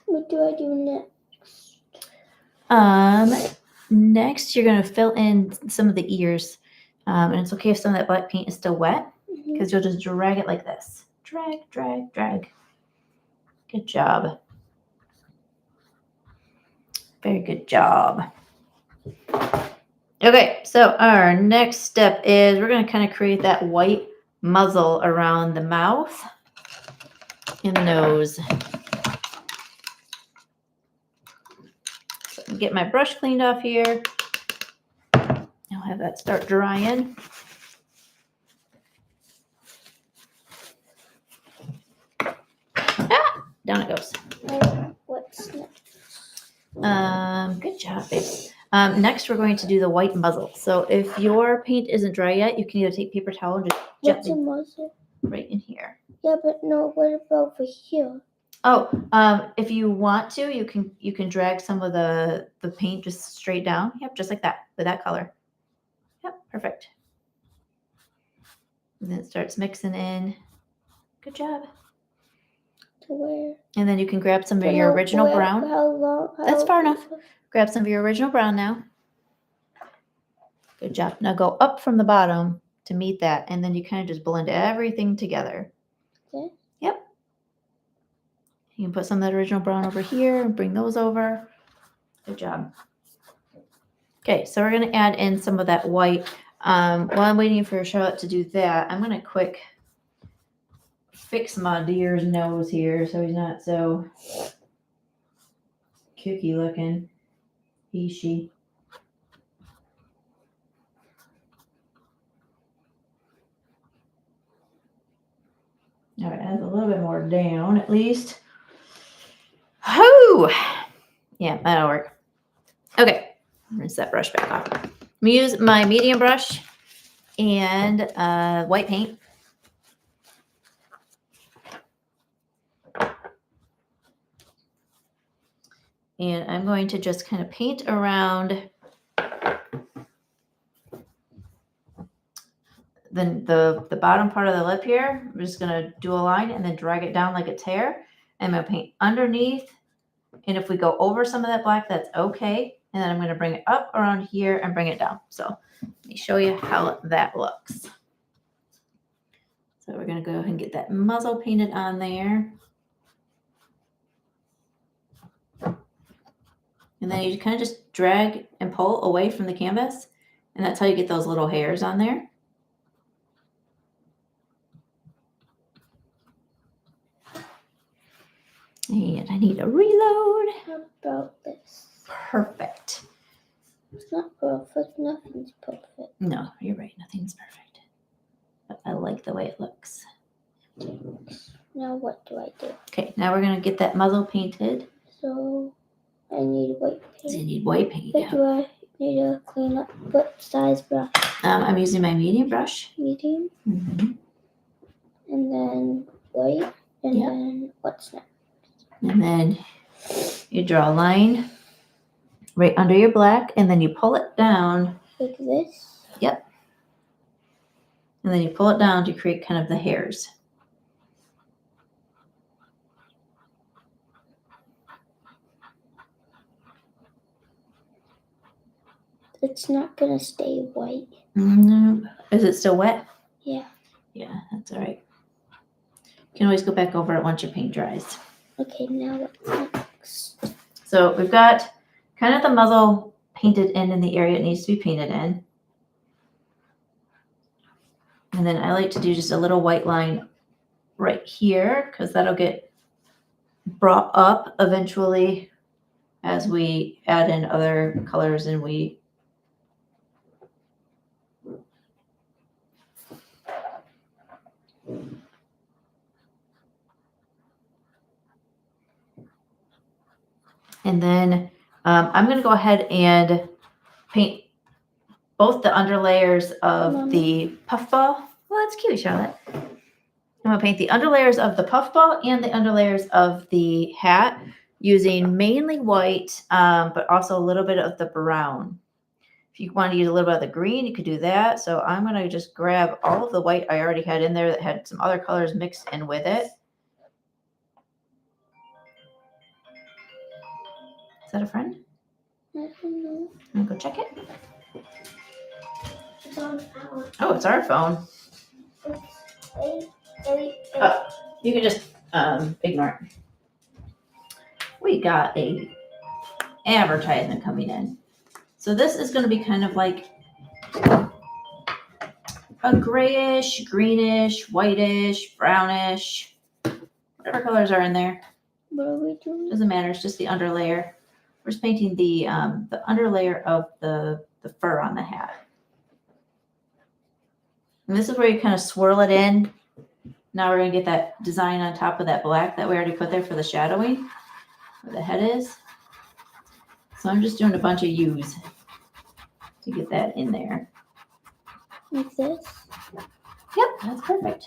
What do I do next? Next you're going to fill in some of the ears. And it's okay if some of that black paint is still wet because you'll just drag it like this. Drag, drag, drag. Good job. Very good job. Okay, so our next step is we're going to kind of create that white muzzle around the mouth and the nose. So get my brush cleaned off here. I'll have that start drying. Ah, down it goes. What's next? Good job, babe. Next, we're going to do the white muzzle. So if your paint isn't dry yet, you can either take paper towel and just What's a gently muzzle? right in here. Yeah, but no. What about over here? Oh, if you want to, you can drag some of the paint just straight down. Yep, just like that with that color. Yep, perfect. And then it starts mixing in. Good job. To where? And then you can grab some of your original brown. How long? That's far enough. Grab some of your original brown now. Good job. Now go up from the bottom to meet that, and then you kind of just blend everything together. Okay. Yep. You can put some of that original brown over here and bring those over. Good job. Okay, so we're going to add in some of that white. While I'm waiting for Charlotte to do that, I'm going to quick fix my deer's nose here so he's not so kooky looking. He, she. All right, add a little bit more down at least. Whoo! Yeah, that'll work. Okay, rinse that brush back off. I'm gonna use my medium brush and white paint. And I'm going to just kind of paint around the bottom part of the lip here. I'm just going to do a line and then drag it down like a tear. And I'm going to paint underneath. And if we go over some of that black, that's okay. And then I'm going to bring it up around here and bring it down. So let me show you how that looks. So we're going to go ahead and get that muzzle painted on there. And then you kind of just drag and pull away from the canvas. And that's how you get those little hairs on there. And I need a reload. How about this? Perfect. It's not perfect. Nothing's perfect. No, you're right. Nothing's perfect. But I like the way it looks. Now what do I do? Okay, now we're going to get that muzzle painted. So I need white So you paint. need white paint. What Yeah. do I need to clean up? What size brush? I'm using my medium brush. Medium. Mm-hmm. And then white. And Yeah. then what's next? And then you draw a line right under your black, and then you pull it down. Like this? Yep. And then you pull it down to create kind of the hairs. It's not gonna stay white. No. Is it still wet? Yeah. Yeah, that's all right. You can always go back over it once your paint dries. Okay, now what's next? So we've got kind of the muzzle painted in the area it needs to be painted in. And then I like to do just a little white line right here because that'll get brought up eventually as we add in other colors and we and then I'm going to go ahead and paint both the underlayers of the puffball. Well, that's cute, Charlotte. I'm going to paint the underlayers of the puffball and the underlayers of the hat using mainly white, but also a little bit of the brown. If you want to use a little bit of the green, you could do that. So I'm going to just grab all of the white I already had in there that had some other colors mixed in with it. Is that a friend? I don't know. I'm going to go check it. It's on our. Oh, it's our phone. Oh, you can just ignore it. We got a advertisement coming in. So this is going to be kind of like a grayish, greenish, whitish, brownish, whatever colors are in there. What are we doing? Doesn't matter. It's just the underlayer. We're just painting the underlayer of the fur on the hat. And this is where you kind of swirl it in. Now we're going to get that design on top of that black that we already put there for the shadowing, where the head is. So I'm just doing a bunch of U's to get that in there. Like this? Yep, that's perfect.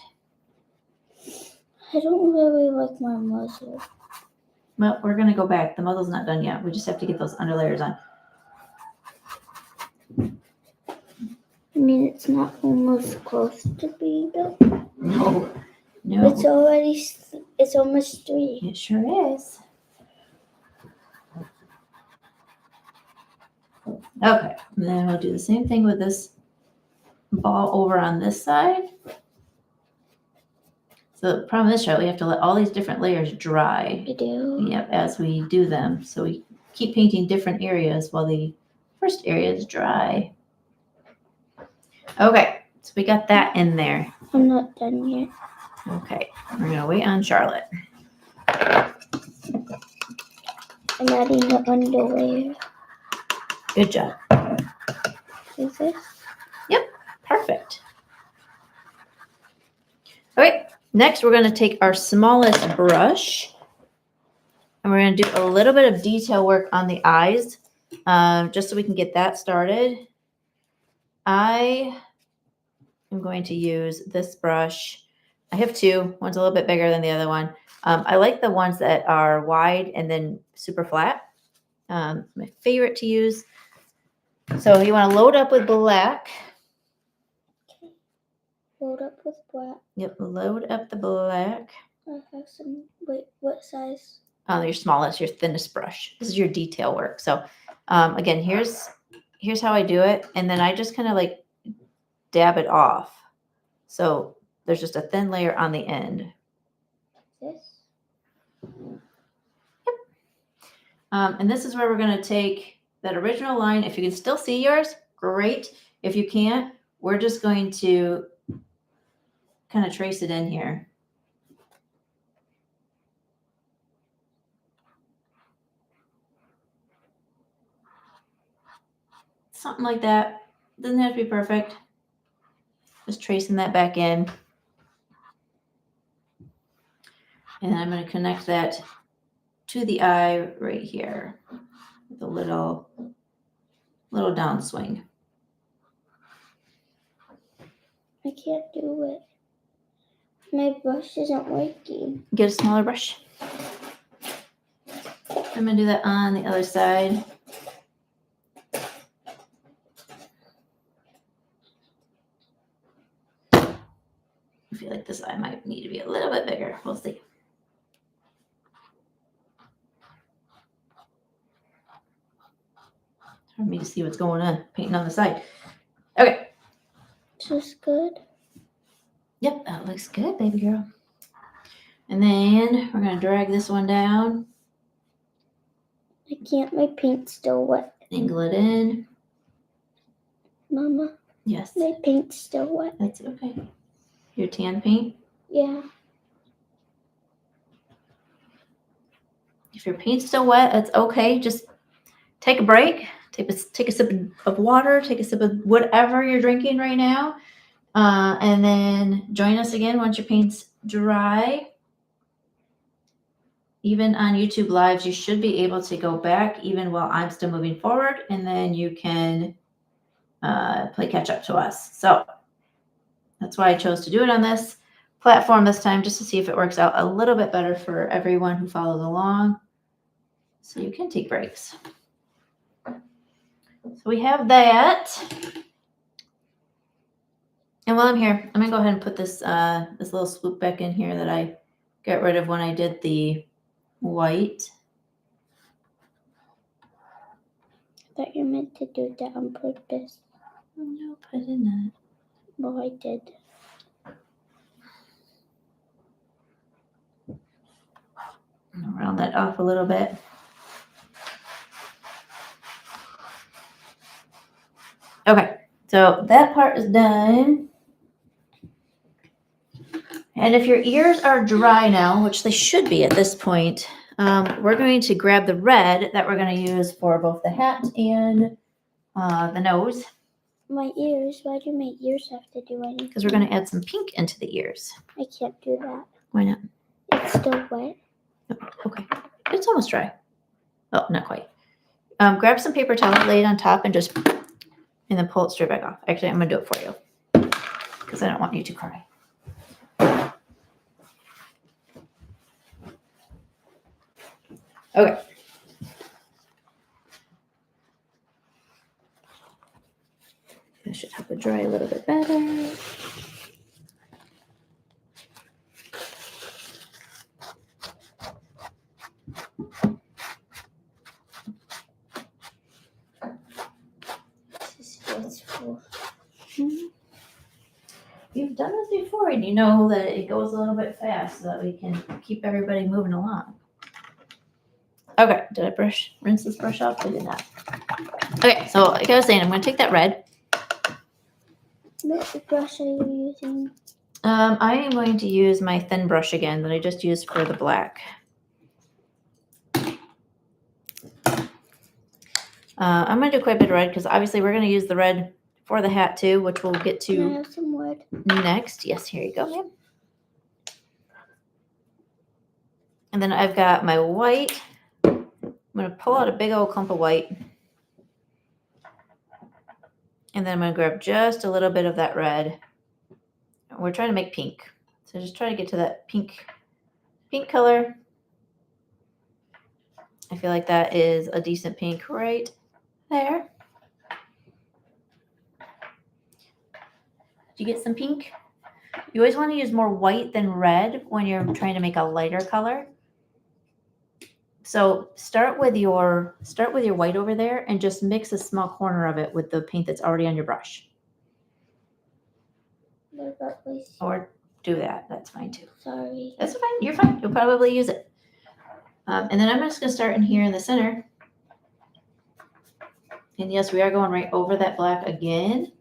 I don't really like my muzzle. Well, we're going to go back. The muzzle's not done yet. We just have to get those underlayers on. I mean, it's not almost close to be done. No. It's almost 3. It sure is. Okay, and then we'll do the same thing with this ball over on this side. So the problem is, Charlotte, we have to let all these different layers dry. I do? Yep, as we do them. So we keep painting different areas while the first area is dry. Okay, so we got that in there. I'm not done yet. Okay, we're going to wait on Charlotte. I'm adding the underlayer. Good job. Is this? Perfect. Okay, next we're going to take our smallest brush and we're going to do a little bit of detail work on the eyes, just so we can get that started. I am going to use this brush. I have 2. One's a little bit bigger than the other one. I like the ones that are wide and then super flat. My favorite to use. So you want to load up with black. Okay. Load up with black. Yep, load up the black. I have some. Wait, what size? Your smallest, your thinnest brush. This is your detail work. So again, here's how I do it. And then I just kind of like dab it off. So there's just a thin layer on the end. This? Yep. And this is where we're going to take that original line. If you can still see yours, great. If you can't, we're just going to kind of trace it in here. something like that. Doesn't have to be perfect. Just tracing that back in. And I'm going to connect that to the eye right here with a little downswing. I can't do it. My brush isn't working. Get a smaller brush. I'm going to do that on the other side. I feel like this eye might need to be a little bit bigger. We'll see. For me to see what's going on, painting on the side. Okay. Is this good? Yep, that looks good, baby girl. And then we're going to drag this one down. I can't. My paint's still wet. Angle it in. Mama, Yes, my paint's still wet. that's okay. Your tan paint. Yeah. If your paint's still wet, it's okay. Just take a break. Take a sip of water. Take a sip of whatever you're drinking right now. And then join us again once your paint's dry. Even on YouTube Lives, you should be able to go back even while I'm still moving forward. And then you can play catch up to us. So that's why I chose to do it on this platform this time, just to see if it works out a little bit better for everyone who follows along. So you can take breaks. So we have that. And while I'm here, I'm gonna go ahead and put this this little swoop back in here that I got rid of when I did the white. I thought you meant to do that on purpose. Oh, no, I did not. Well, I did. I'm gonna round that off a little bit. Okay, so that part is done. And if your ears are dry now, which they should be at this point, we're going to grab the red that we're going to use for both the hat and the nose. My ears? Why do my ears have to do anything? Because we're going to add some pink into the ears. I can't do that. Why not? It's still wet. Oh, okay, it's almost dry. Oh, not quite. Grab some paper towel, lay it on top, and then pull it straight back off. Actually, I'm going to do it for you because I don't want you to cry. Okay. That should help it dry a little bit better. This is full. You've done this before, and you know that it goes a little bit fast so that we can keep everybody moving along. Okay, did I rinse this brush off? I did not. Okay, so like I was saying, I'm going to take that red. What brush are you using? I am going to use my thin brush again that I just used for the black. I'm going to do quite a bit of red because obviously we're going to use the red for the hat too, which we'll get Can I to have some wood? next. Yes, here you go, ma'am. And then I've got my white. I'm going to pull out a big old clump of white. And then I'm going to grab just a little bit of that red. We're trying to make pink. So just try to get to that pink color. I feel like that is a decent pink right there. Do you get some pink? You always want to use more white than red when you're trying to make a lighter color. So start with your white over there and just mix a small corner of it with the paint that's already on your brush. What about this? Or do that. That's fine too. Sorry. That's fine. You're fine. You'll probably use it. And then I'm just going to start in here in the center. And yes, we are going right over that black again.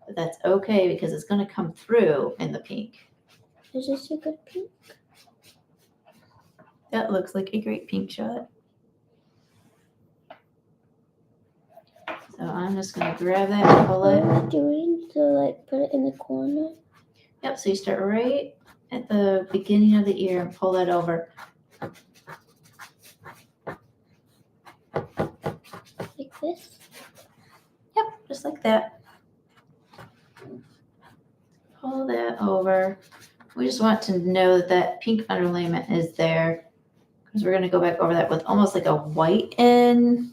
But that's okay because it's going to come through in the pink. Is this a good pink? That looks like a great pink shot. So I'm just going to grab that and pull What it. am I doing to like put it in the corner? Yep, so you start right at the beginning of the ear and pull that over. Like this? Yep, just like that. Pull that over. We just want to know that that pink underlayment is there because we're going to go back over that with almost like a white in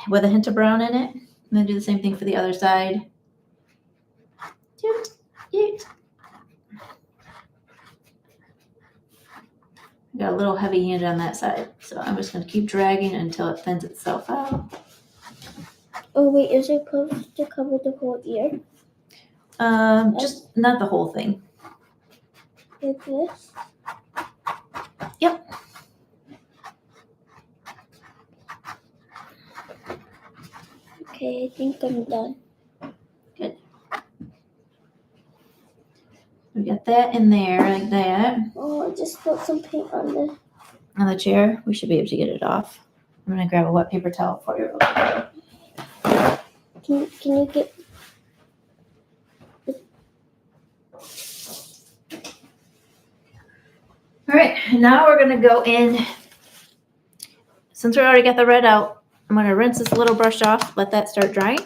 with a hint of brown in it. And then do the same thing for the other side. Doot, doot. Got a little heavy hand on that side, so I'm just going to keep dragging until it thins itself out. Oh wait, is it supposed to cover the whole ear? Just not the whole thing. Like this? Yep. Okay, I think I'm done. We got that in there like that. Oh, I just put some paint on the. On the chair, we should be able to get it off. I'm going to grab a wet paper towel for you. Can you get? All right, now we're going to go in. Since we already got the red out, I'm going to rinse this little brush off, let that start drying.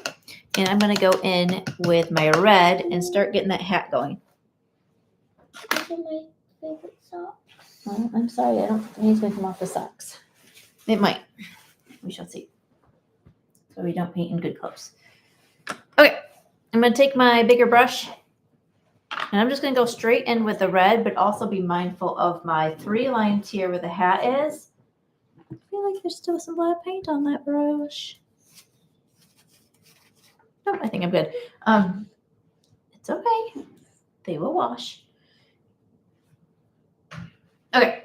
And I'm going to go in with my red and start getting that hat going. These are my favorite socks. Well, I'm sorry, I don't think it's going to come off the socks. It might. We shall see. So we don't paint in good clothes. Okay, I'm going to take my bigger brush and I'm just going to go straight in with the red, but also be mindful of my 3 lines here where the hat is. I feel like there's still some black paint on that brush. Nope, I think I'm good. It's okay. They will wash. Okay.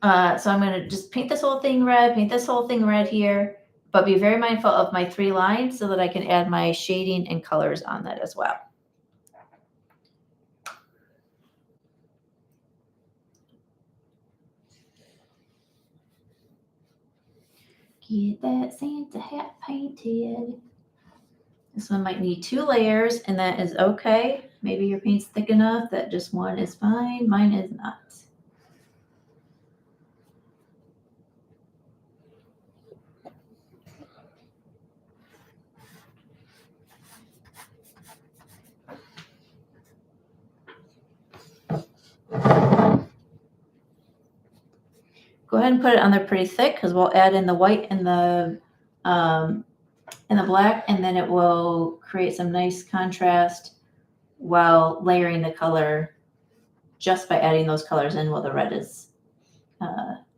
So I'm going to just paint this whole thing red, paint this whole thing red here, but be very mindful of my 3 lines so that I can add my shading and colors on that as well. Get that Santa hat painted. This one might need 2 layers, and that is okay. Maybe your paint's thick enough that just one is fine. Mine is not. Go ahead and put it on there pretty thick because we'll add in the white and the black, and then it will create some nice contrast while layering the color just by adding those colors in while the red is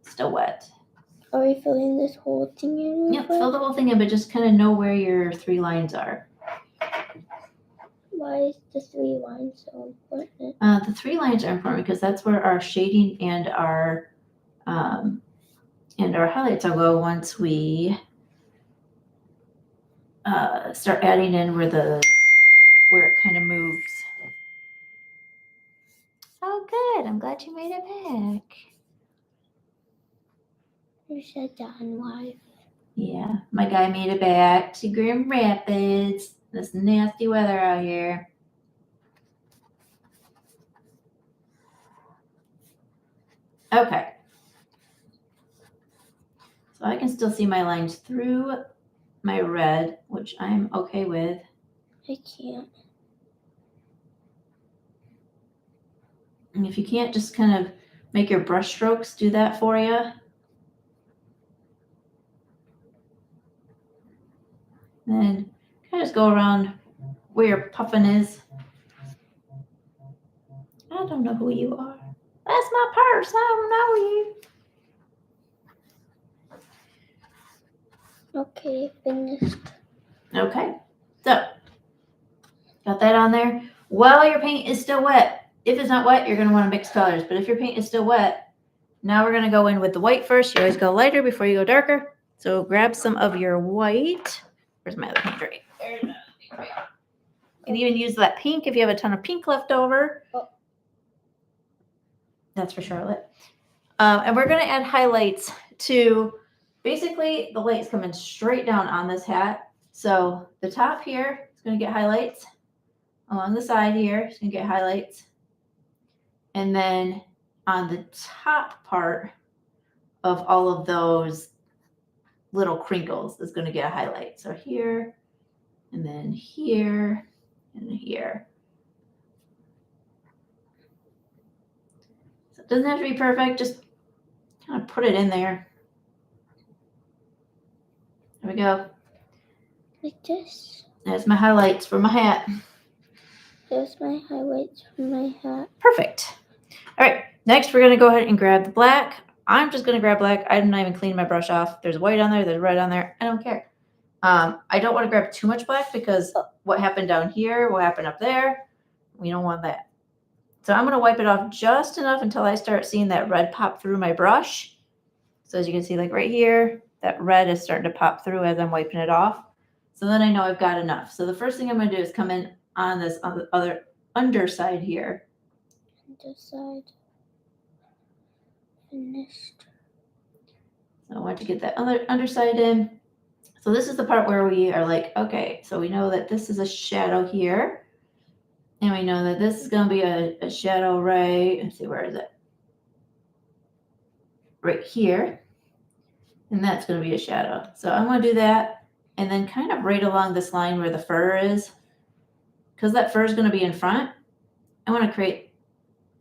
still wet. Are we filling this whole thing in? Yep, fill the whole thing in, but just kind of know where your 3 lines are. Why is the 3 lines so important? The 3 lines are important because that's where our shading and our highlights will go once we start adding in where it kind of moves. Oh, good. I'm glad you made it back. You said that in live. Yeah, my guy made it back to Grand Rapids. This nasty weather out here. Okay. So I can still see my lines through my red, which I'm okay with. I can't. And if you can't, just kind of make your brush strokes do that for you. Then kind of just go around where your puffin is. I don't know who you are. That's my purse. I don't know you. Okay, finished. Okay. So, got that on there. While your paint is still wet, if it's not wet, you're going to want to mix colors. But if your paint is still wet, now we're going to go in with the white first. You always go lighter before you go darker. So grab some of your white. Where's my other paint? Right. There's my other paint. Right. You can even use that pink if you have a ton of pink left over. Oh. That's for Charlotte. And we're going to add highlights to basically the light's coming straight down on this hat. So the top here is going to get highlights. Along the side here, it's going to get highlights. And then on the top part of all of those little crinkles is going to get a highlight. So here, and then here, and here. So it doesn't have to be perfect, just kind of put it in there. There we go. Like this. There's my highlights for my hat. There's my highlights from my hat. Perfect. All right, next we're gonna go ahead and grab the black. I'm just gonna grab black. I'm not even cleaning my brush off. There's white on there, there's red on there. I don't care. I don't want to grab too much black because what happened down here will happen up there. We don't want that. So I'm gonna wipe it off just enough until I start seeing that red pop through my brush. So as you can see, like right here, that red is starting to pop through as I'm wiping it off. So then I know I've got enough. So the first thing I'm gonna do is come in on this on the other underside here. Underside. Finished. So I want to get that other underside in. So this is the part where we are like, okay, so we know that this is a shadow here. And we know that this is going to be a shadow right, let's see, where is it? Right here. And that's going to be a shadow. So I'm going to do that. And then kind of right along this line where the fur is, because that fur is going to be in front, I want to create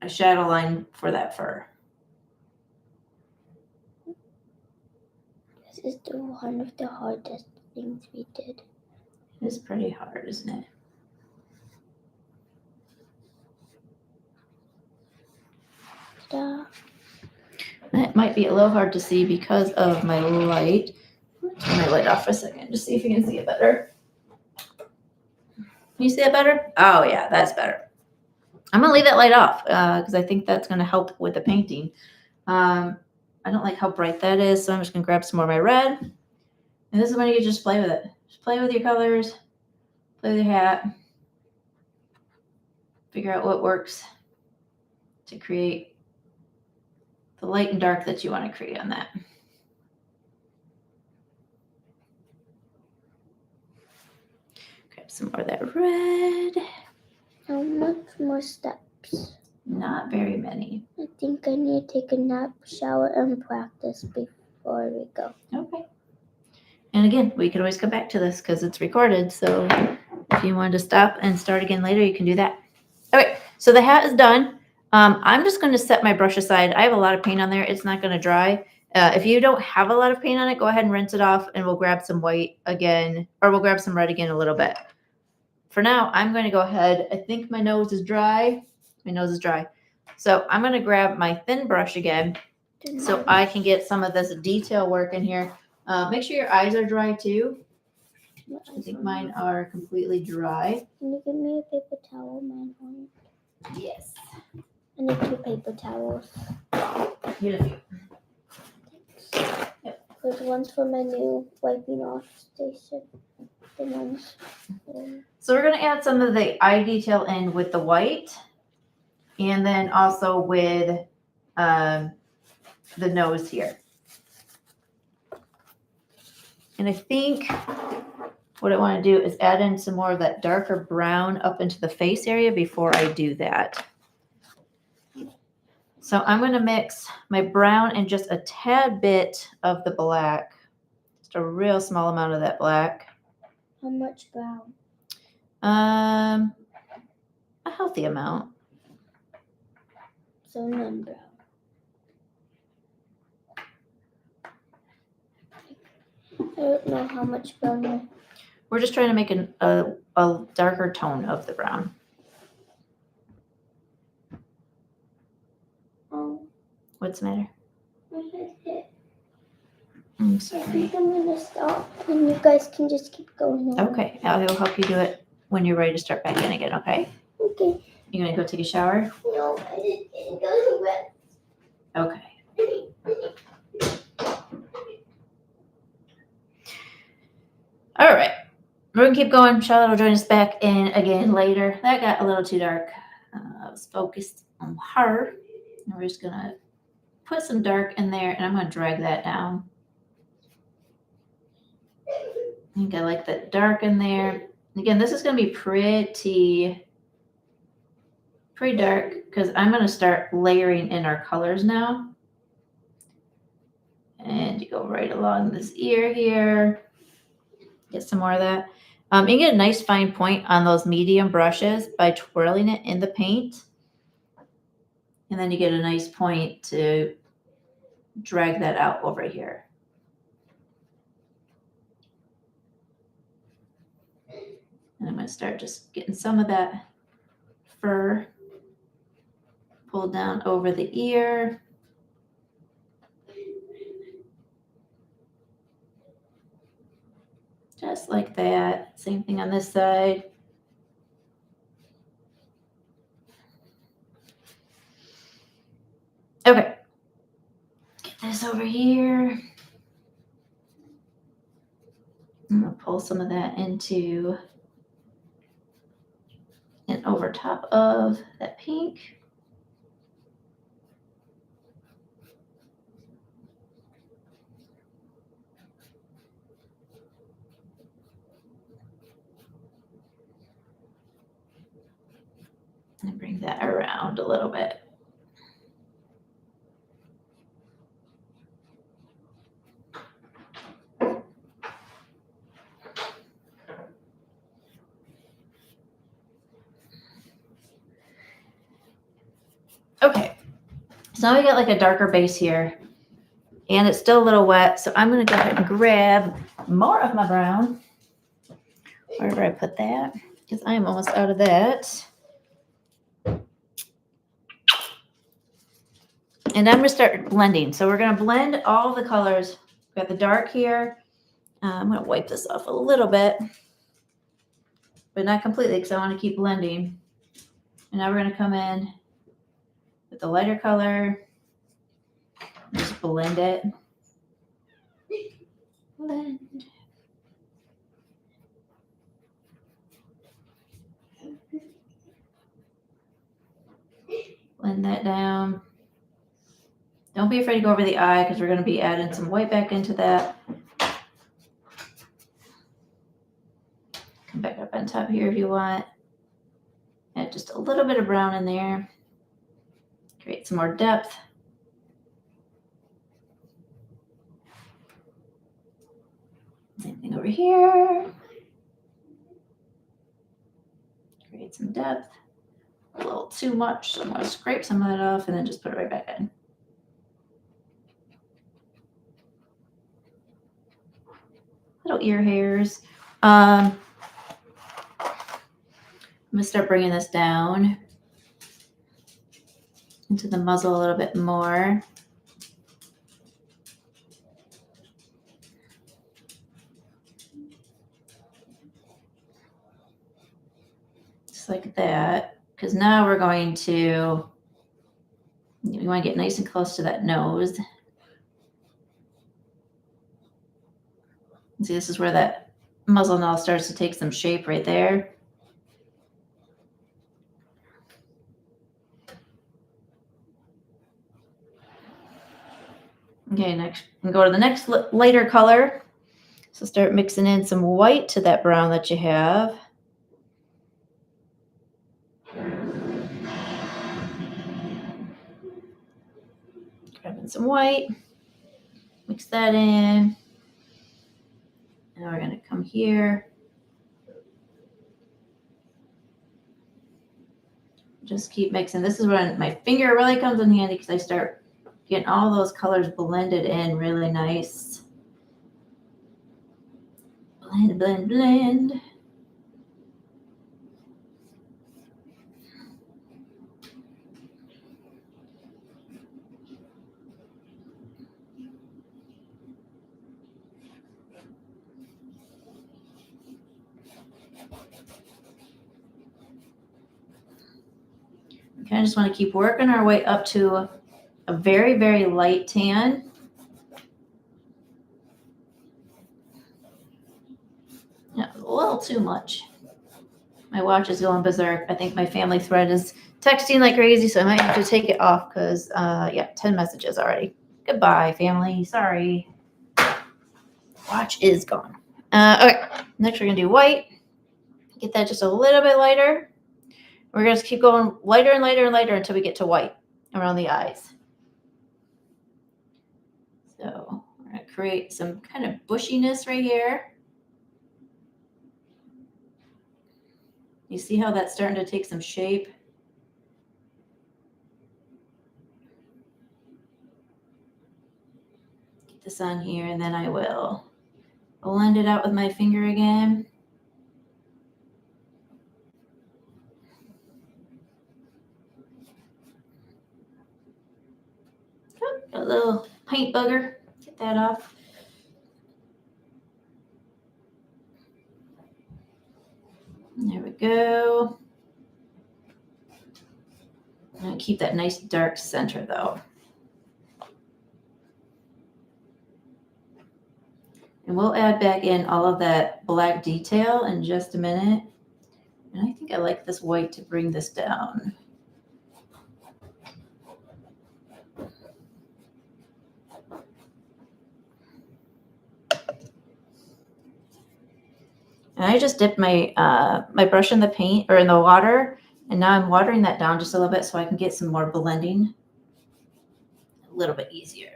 a shadow line for that fur. This is one of the hardest things we did. It's pretty hard, isn't it? Ta-da. That might be a little hard to see because of my light. Turn my light off for a second, just see if you can see it better. Can you see it better? Oh yeah, that's better. I'm gonna leave that light off because I think that's gonna help with the painting. I don't like how bright that is, so I'm just gonna grab some more of my red. And this is when you just play with it. Just play with your colors, play with your hat, figure out what works to create the light and dark that you want to create on that. Grab some more of that red. How much more steps? Not very many. I think I need to take a nap, shower, and practice before we go. Okay. And again, we can always come back to this because it's recorded. So if you wanted to stop and start again later, you can do that. Okay, so the hat is done. I'm just going to set my brush aside. I have a lot of paint on there. It's not going to dry. If you don't have a lot of paint on it, go ahead and rinse it off and we'll grab some white again, or we'll grab some red again a little bit. For now, I'm going to go ahead. I think my nose is dry. My nose is dry. So I'm going to grab my thin brush again so I can get some of this detail work in here. Make sure your eyes are dry too. I think mine are completely dry. Can you give me a paper towel, mine on? Yes. I need 2 paper towels. Here's a few. Thanks. Yep. There's ones for my new wiping off station. The ones. So we're going to add some of the eye detail in with the white and then also with the nose here. And I think what I want to do is add in some more of that darker brown up into the face area before I do that. So I'm going to mix my brown and just a tad bit of the black. Just a real small amount of that black. How much brown? A healthy amount. So none brown. I don't know how much brown. We're just trying to make a darker tone of the brown. Oh, What's the matter? my head hit. I'm I sorry. think I'm gonna stop, and you guys can just keep going on. Okay, I will help you do it when you're ready to start back in again, okay? Okay. You gonna go take a shower? No, I didn't go to bed. Okay. All right. We're gonna keep going. Charlotte will join us back in again later. That got a little too dark. I was focused on her. And we're just gonna put some dark in there and I'm gonna drag that down. I think I like that dark in there. Again, this is going to be pretty dark because I'm going to start layering in our colors now. And you go right along this ear here. Get some more of that. You get a nice fine point on those medium brushes by twirling it in the paint. And then you get a nice point to drag that out over here. And I'm going to start just getting some of that fur pulled down over the ear. Just like that. Same thing on this side. Okay. Get this over here. I'm going to pull some of that into and over top of that pink. And bring that around a little bit. Okay, so now we got like a darker base here, and it's still a little wet, so I'm going to go ahead and grab more of my brown, wherever I put that, because I am almost out of that. And I'm going to start blending. So we're going to blend all the colors. We got the dark here. I'm going to wipe this off a little bit, but not completely because I want to keep blending. And now we're going to come in with the lighter color. Just blend it. Blend. Blend that down. Don't be afraid to go over the eye because we're going to be adding some white back into that. Come back up on top here if you want. Add just a little bit of brown in there. Create some more depth. Same thing over here. Create some depth. A little too much, so I'm going to scrape some of that off and then just put it right back in. Little ear hairs. I'm going to start bringing this down into the muzzle a little bit more. Just like that. Because now we're going to, we want to get nice and close to that nose. See, this is where that muzzle now starts to take some shape right there. Okay, next, and go to the next lighter color. So start mixing in some white to that brown that you have. Grabbing some white, mix that in. Now we're going to come here. Just keep mixing. This is when my finger really comes in handy because I start getting all those colors blended in really nice. Blend, blend, blend. We kind of just want to keep working our way up to a very, very light tan. Yeah, a little too much. My watch is going berserk. I think my family thread is texting like crazy, so I might have to take it off because, yeah, 10 messages already. Goodbye, family. Sorry. Watch is gone. Okay, next we're gonna do white. Get that just a little bit lighter. We're gonna keep going lighter and lighter and lighter until we get to white around the eyes. So we're gonna create some kind of bushiness right here. You see how that's starting to take some shape? Get this on here, and then I will blend it out with my finger again. Oh, a little paint bugger. Get that off. There we go. I'm gonna keep that nice dark center though. And we'll add back in all of that black detail in just a minute. And I think I like this white to bring this down. And I just dipped my my brush in the paint or in the water, and now I'm watering that down just a little bit so I can get some more blending a little bit easier.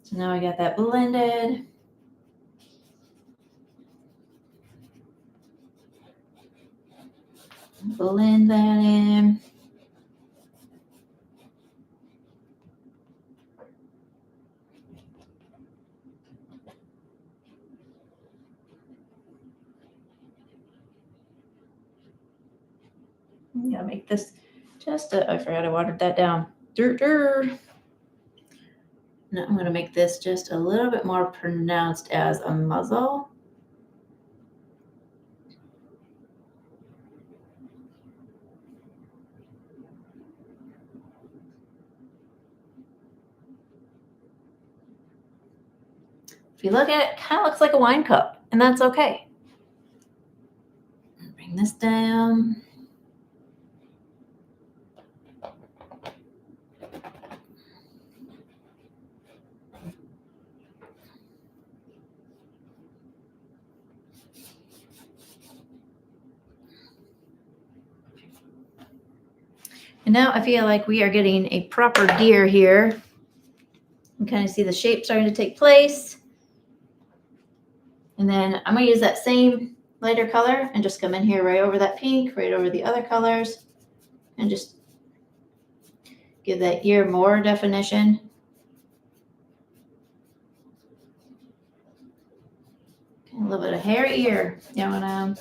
So now I got that blended. Blend that in. I'm gonna make this just I forgot I watered that down. Now I'm gonna make this just a little bit more pronounced as a muzzle. If you look at it, it kind of looks like a wine cup, and that's okay. Bring this down. And now I feel like we are getting a proper deer here. You can kind of see the shape starting to take place. And then I'm going to use that same lighter color and just come in here right over that pink, right over the other colors, and just give that ear more definition. A little bit of hairy ear going on.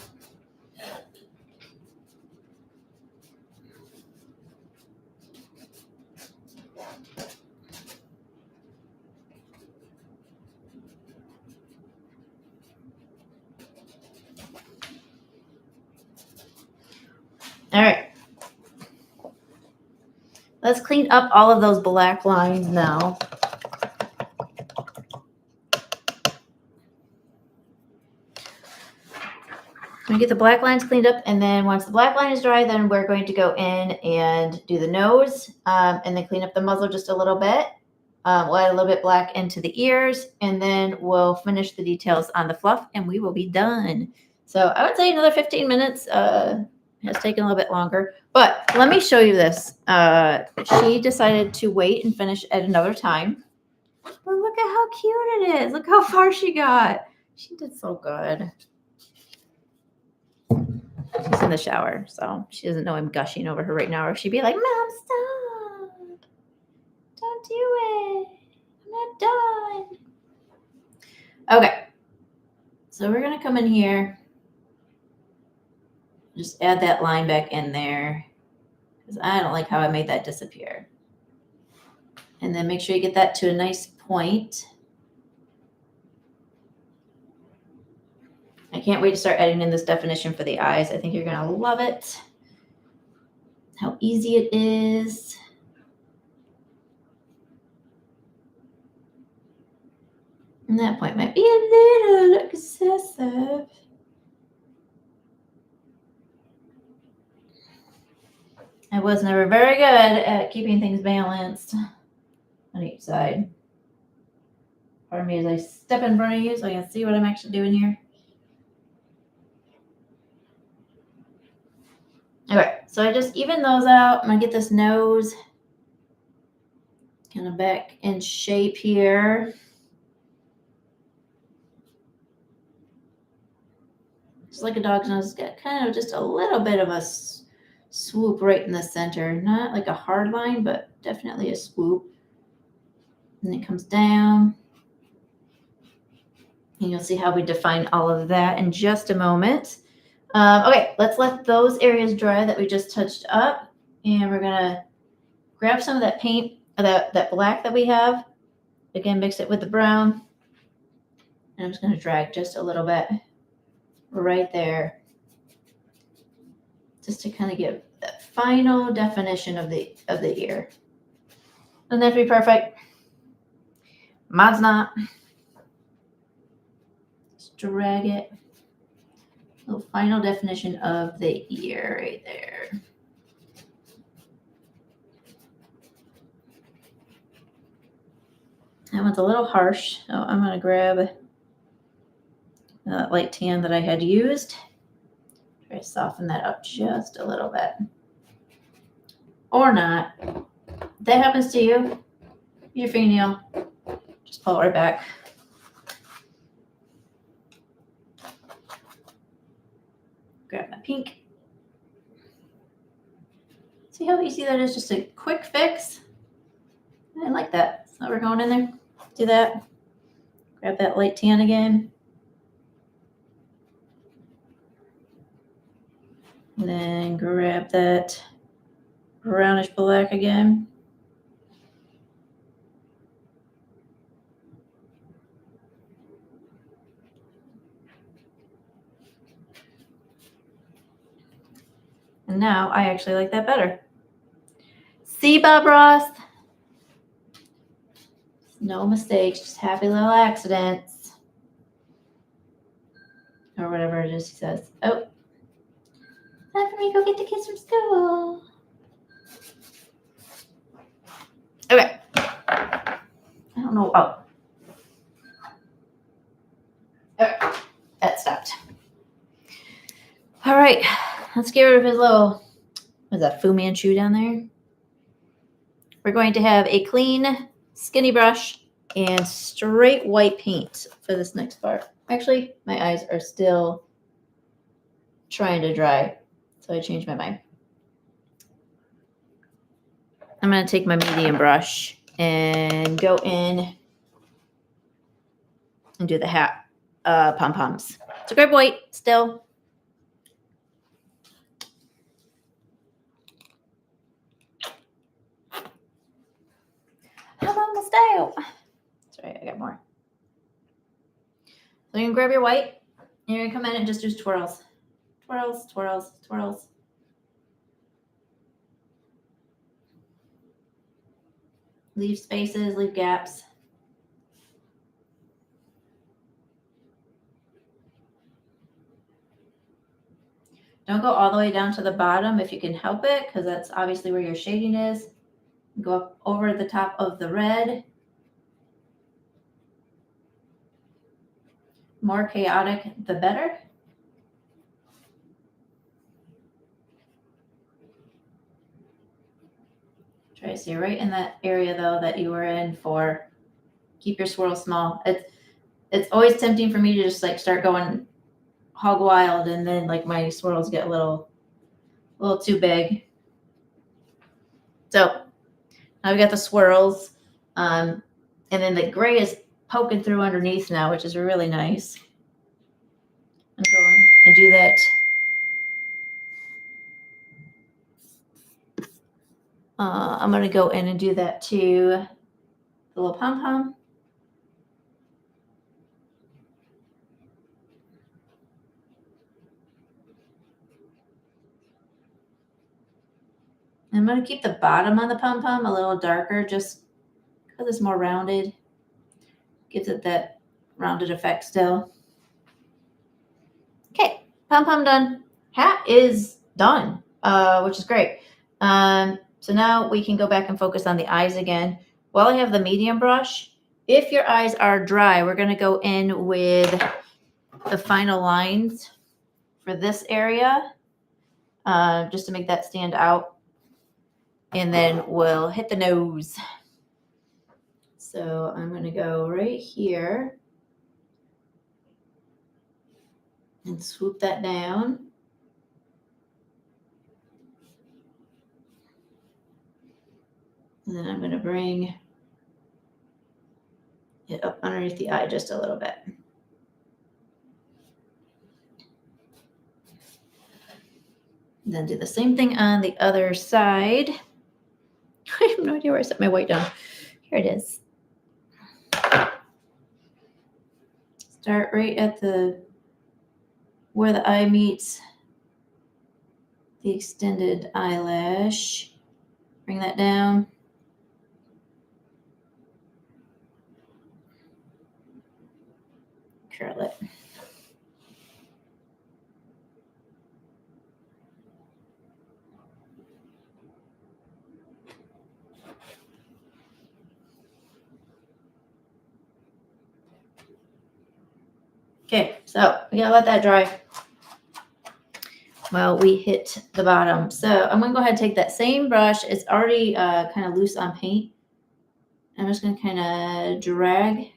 All right. Let's clean up all of those black lines now. I'm going to get the black lines cleaned up, and then once the black line is dry, then we're going to go in and do the nose, and then clean up the muzzle just a little bit. We'll add a little bit black into the ears, and then we'll finish the details on the fluff, and we will be done. So I would say another 15 minutes. Has taken a little bit longer, but let me show you this. She decided to wait and finish at another time. But look at how cute it is. Look how far she got. She did so good. She's in the shower, so she doesn't know I'm gushing over her right now, or she'd be like, Mom, stop. Don't do it. I'm not done. Okay. So we're going to come in here. Just add that line back in there because I don't like how I made that disappear. And then make sure you get that to a nice point. I can't wait to start adding in this definition for the eyes. I think you're going to love it. How easy it is. And that point might be a little excessive. I was never very good at keeping things balanced. on each side. Pardon me as I step in front of you so I can see what I'm actually doing here. Okay, so I just even those out. I'm gonna get this nose kind of back in shape here. Just like a dog's nose, it's got kind of just a little bit of a swoop right in the center. Not like a hard line, but definitely a swoop. And it comes down. And you'll see how we define all of that in just a moment. Okay, let's let those areas dry that we just touched up. And we're going to grab some of that paint, that black that we have. Again, mix it with the brown. And I'm just going to drag just a little bit right there. Just to kind of give that final definition of the ear. Doesn't have to be perfect. Mine's not. Just drag it. Little final definition of the ear right there. That one's a little harsh, so I'm going to grab that light tan that I had used. Try to soften that up just a little bit. Or not. If that happens to you, your fingernail, just pull it right back. Grab my pink. See how easy that is? Just a quick fix. I like that. So we're going in there. Do that. Grab that light tan again. And then grab that brownish black again. And now I actually like that better. See, Bob Ross? No mistakes, just happy little accidents. Or whatever it is he says. Oh, time for me to go get the kids from school. Okay. I don't know. Oh. Okay. That stopped. All right. Let's get rid of his little, what is that, Fu Manchu down there? We're going to have a clean, skinny brush and straight white paint for this next part. Actually, my eyes are still trying to dry, so I changed my mind. I'm going to take my medium brush and go in and do the hat pom-poms. So grab white still. I'm almost out. Sorry, I got more. So you can grab your white, and you're going to come in and just do twirls. Twirls, twirls, twirls. Leave spaces, leave gaps. Don't go all the way down to the bottom if you can help it, because that's obviously where your shading is. Go up over the top of the red. More chaotic, the better. Try to stay right in that area, though, that you were in for. Keep your swirl small. It's always tempting for me to just like start going hog wild, and then like my swirls get a little too big. So now we got the swirls, and then the gray is poking through underneath now, which is really nice. I'm going and do that. I'm going to go in and do that to the little pom-pom. I'm going to keep the bottom on the pom-pom a little darker just because it's more rounded. Gives it that rounded effect still. Okay, pom-pom done. Hat is done, which is great. So now we can go back and focus on the eyes again. while I have the medium brush, if your eyes are dry, we're going to go in with the final lines for this area, just to make that stand out. And then we'll hit the nose. So I'm going to go right here and swoop that down. And then I'm going to bring it up underneath the eye just a little bit. And then do the same thing on the other side. I have no idea where I set my white down. Here it is. Start right at where the eye meets the extended eyelash. Bring that down. Curl it. Okay, so we gotta let that dry. Well, we hit the bottom. So I'm gonna go ahead and take that same brush. It's already kind of loose on paint. I'm just gonna kind of drag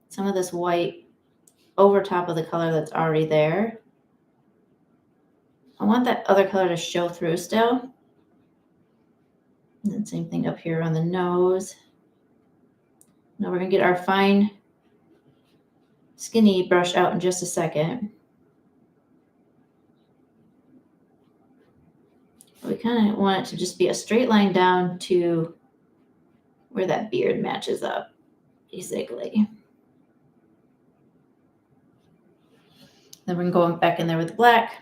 some of this white over top of the color that's already there. I want that other color to show through still. And then same thing up here on the nose. Now we're gonna get our fine skinny brush out in just a second. We kind of want it to just be a straight line down to where that beard matches up, basically. Then we're going back in there with the black.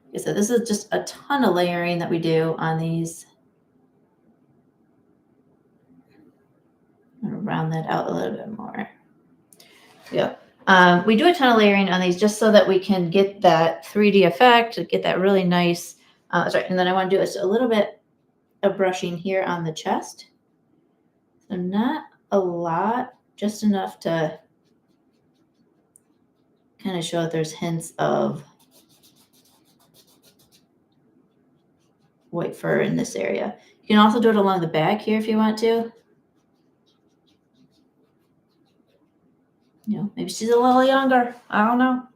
Okay, so this is just a ton of layering that we do on these. I'm gonna round that out a little bit more. Yeah. We do a ton of layering on these just so that we can get that 3D effect, get that really nice. Sorry, and then I want to do a little bit of brushing here on the chest. So not a lot, just enough to kind of show that there's hints of white fur in this area. You can also do it along the back here if you want to. You know, maybe she's a little younger. I don't know.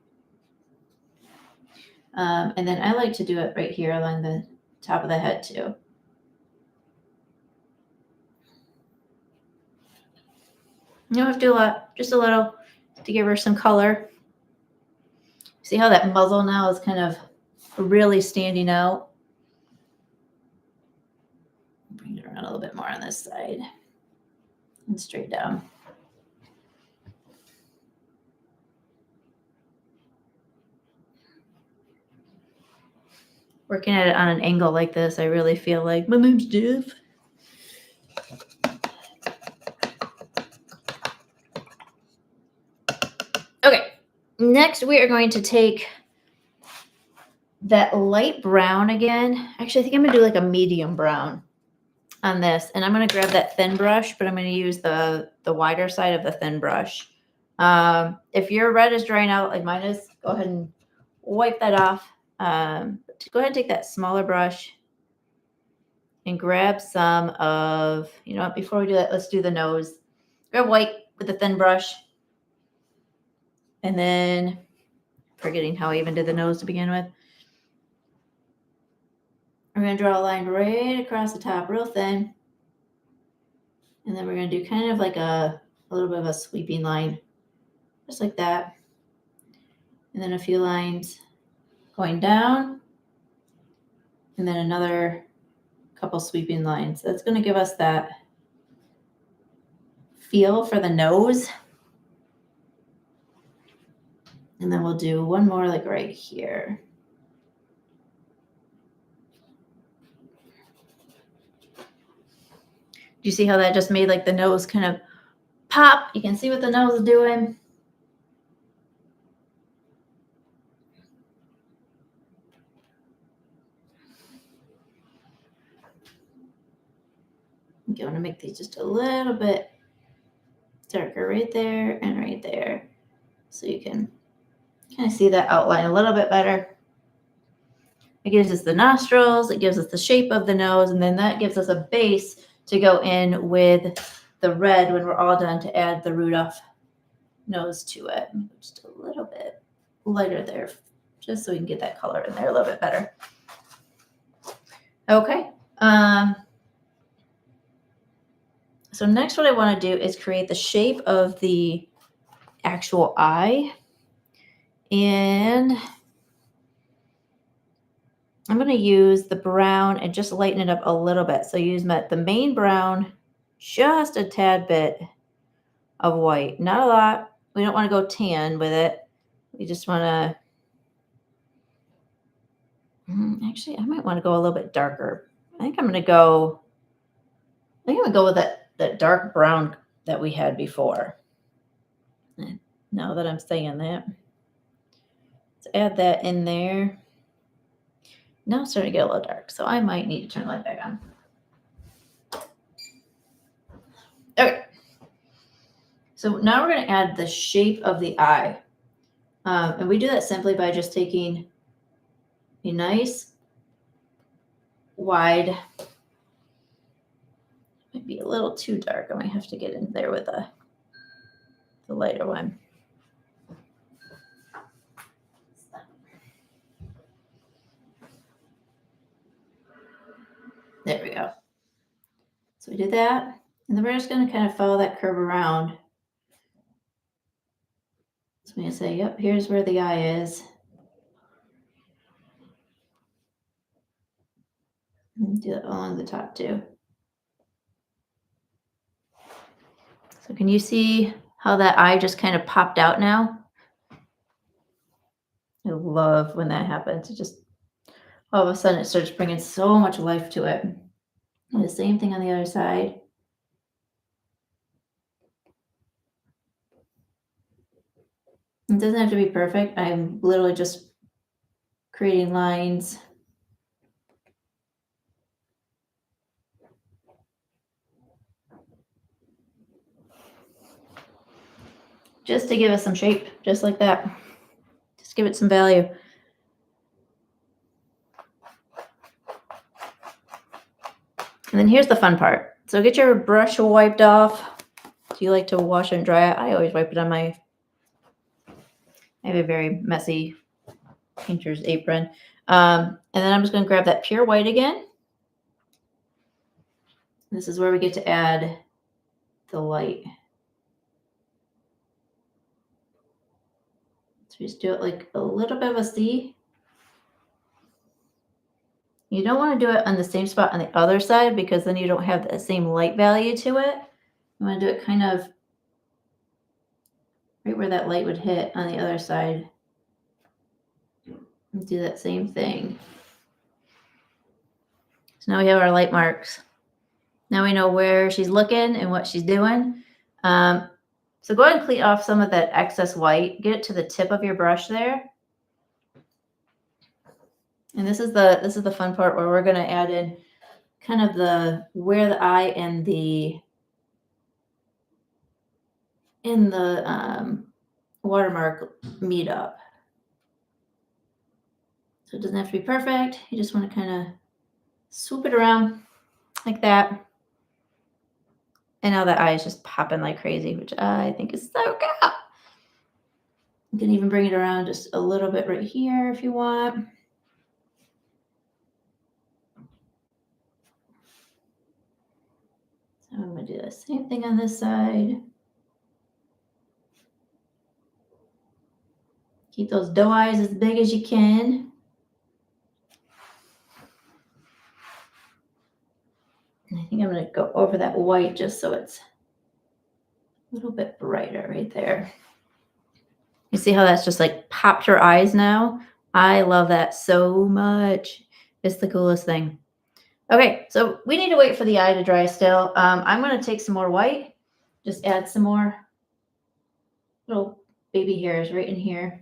And then I like to do it right here along the top of the head too. You don't have to do a lot, just a little to give her some color. See how that muzzle now is kind of really standing out? Bring it around a little bit more on this side and straight down. Working at it on an angle like this, I really feel like my name's Jeff. Okay, next we are going to take that light brown again. Actually, I think I'm gonna do like a medium brown on this, and I'm gonna grab that thin brush, but I'm gonna use the wider side of the thin brush. If your red is drying out like mine is, go ahead and wipe that off. Go ahead and take that smaller brush and grab some of, you know what, before we do that, let's do the nose. Grab white with the thin brush. And then, forgetting how I even did the nose to begin with. We're going to draw a line right across the top, real thin. And then we're going to do kind of like a little bit of a sweeping line, just like that. And then a few lines going down. And then another couple sweeping lines. That's going to give us that feel for the nose. And then we'll do one more like right here. Do you see how that just made like the nose kind of pop? You can see what the nose is doing. I'm going to make these just a little bit darker right there and right there. So you can kind of see that outline a little bit better. It gives us the nostrils, it gives us the shape of the nose, and then that gives us a base to go in with the red when we're all done to add the Rudolph nose to it. Just a little bit lighter there, just so we can get that color in there a little bit better. Okay. So next what I want to do is create the shape of the actual eye. And I'm going to use the brown and just lighten it up a little bit. So use the main brown, just a tad bit of white, not a lot. We don't want to go tan with it. We just want to, actually, I might want to go a little bit darker. I think I'm going to go with that dark brown that we had before. Now that I'm saying that, let's add that in there. Now it's starting to get a little dark, so I might need to turn the light back on. Okay. So now we're going to add the shape of the eye. And we do that simply by just taking a nice wide, might be a little too dark. I might have to get in there with the lighter one. There we go. So we did that. And then we're just going to kind of follow that curve around. So I'm going to say, yep, here's where the eye is. And do that along the top too. So can you see how that eye just kind of popped out now? I love when that happens. It just, all of a sudden, it starts bringing so much life to it. And the same thing on the other side. It doesn't have to be perfect. I'm literally just creating lines. Just to give us some shape, just like that. Just give it some value. And then here's the fun part. So get your brush wiped off. Do you like to wash and dry it? I always wipe it on I have a very messy painter's apron. And then I'm just going to grab that pure white again. This is where we get to add the light. So we just do it like a little bit of a C. You don't want to do it on the same spot on the other side because then you don't have the same light value to it. You want to do it kind of right where that light would hit on the other side. And do that same thing. So now we have our light marks. Now we know where she's looking and what she's doing. So go ahead and clean off some of that excess white. Get it to the tip of your brush there. And this is the fun part where we're going to add in kind of where the eye and the watermark meet up. So it doesn't have to be perfect. You just want to kind of swoop it around like that. And now that eye is just popping like crazy, which I think is so cool. You can even bring it around just a little bit right here if you want. So I'm going to do the same thing on this side. Keep those doe eyes as big as you can. And I think I'm going to go over that white just so it's a little bit brighter right there. You see how that's just like popped her eyes now? I love that so much. It's the coolest thing. Okay, so we need to wait for the eye to dry still. I'm going to take some more white. Just add some more little baby hairs right in here.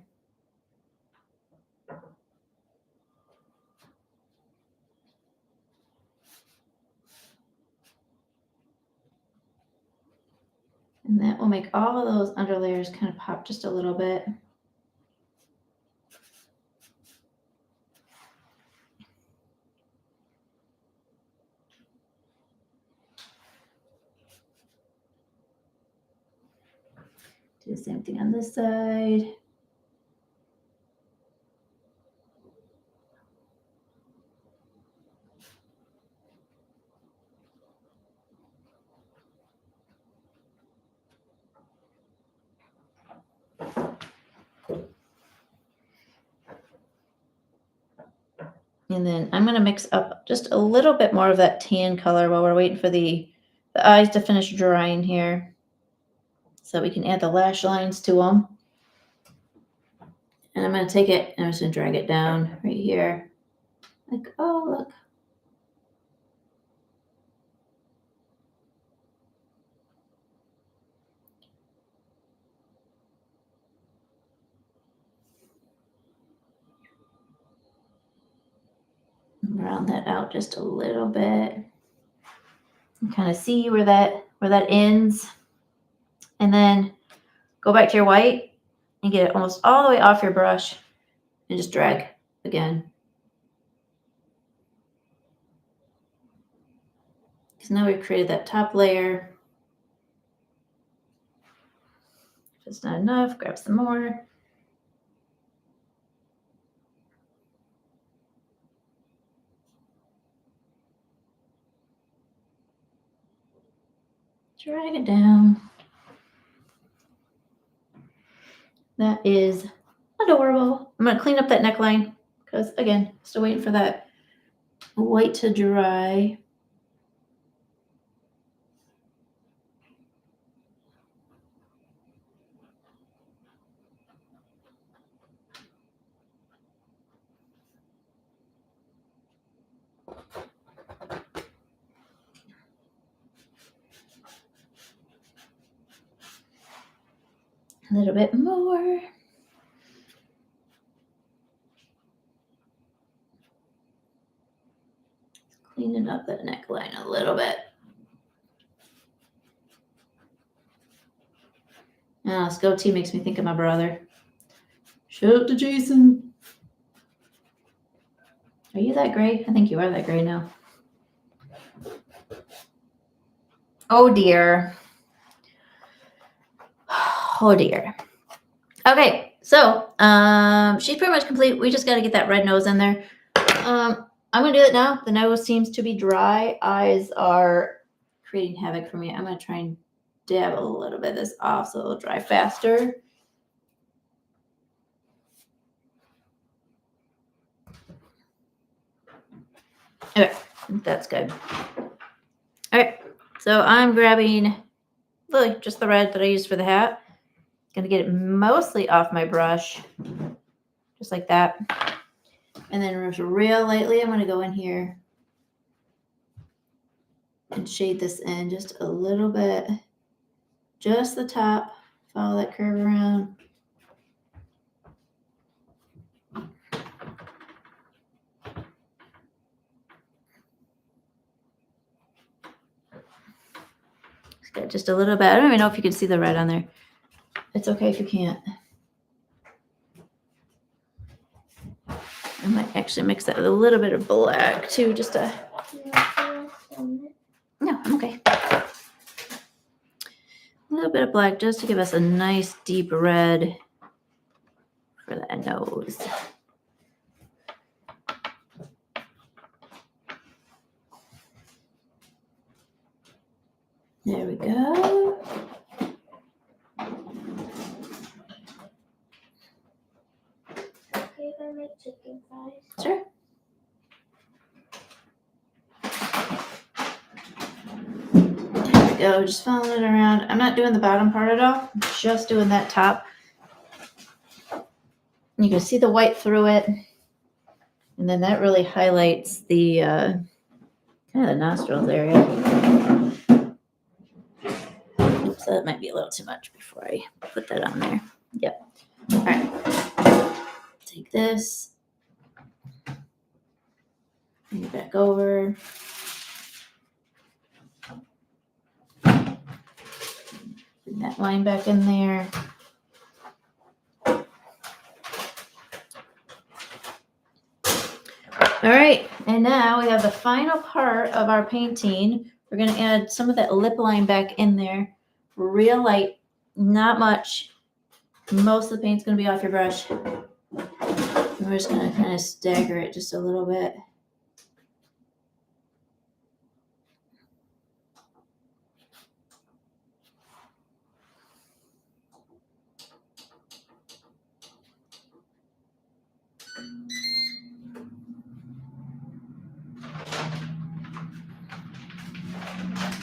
And that will make all of those under layers kind of pop just a little bit. Do the same thing on this side. And then I'm going to mix up just a little bit more of that tan color while we're waiting for the eyes to finish drying here. So we can add the lash lines to them. And I'm going to take it and I'm just going to drag it down right here. Like, oh, look. Round that out just a little bit. And kind of see where that ends. And then go back to your white and get it almost all the way off your brush and just drag again. Because now we've created that top layer. If it's not enough, grab some more. Drag it down. That is adorable. I'm going to clean up that neckline because, again, still waiting for that white to dry. A little bit more. Cleaning up that neckline a little bit. Oh, this goatee makes me think of my brother. Shout out to Jason. Are you that gray? I think you are that gray now. Oh dear. Oh dear. Okay, so she's pretty much complete. We just got to get that red nose in there. I'm gonna do it now. The nose seems to be dry. Eyes are creating havoc for me. I'm gonna try and dab a little bit of this off so it'll dry faster. Okay, that's good. All right, so I'm grabbing really just the red that I used for the hat. Gonna get it mostly off my brush, just like that. And then just real lightly, I'm gonna go in here and shade this in just a little bit. Just the top, follow that curve around. Just got just a little bit. I don't even know if you can see the red on there. It's okay if you can't. I might actually mix that with a little bit of black too, just to. No, I'm okay. A little bit of black just to give us a nice deep red for that nose. There we go. Okay, if I make chicken fries. Sure. There we go. Just following it around. I'm not doing the bottom part at all. I'm just doing that top. You can see the white through it. And then that really highlights the kind of the nostrils area. Oops, that might be a little too much before I put that on there. Yep. All right. Take this. Bring it back over. Bring that line back in there. All right, and now we have the final part of our painting. We're gonna add some of that lip line back in there. Real light, not much. Most of the paint's gonna be off your brush. And we're just gonna kind of stagger it just a little bit.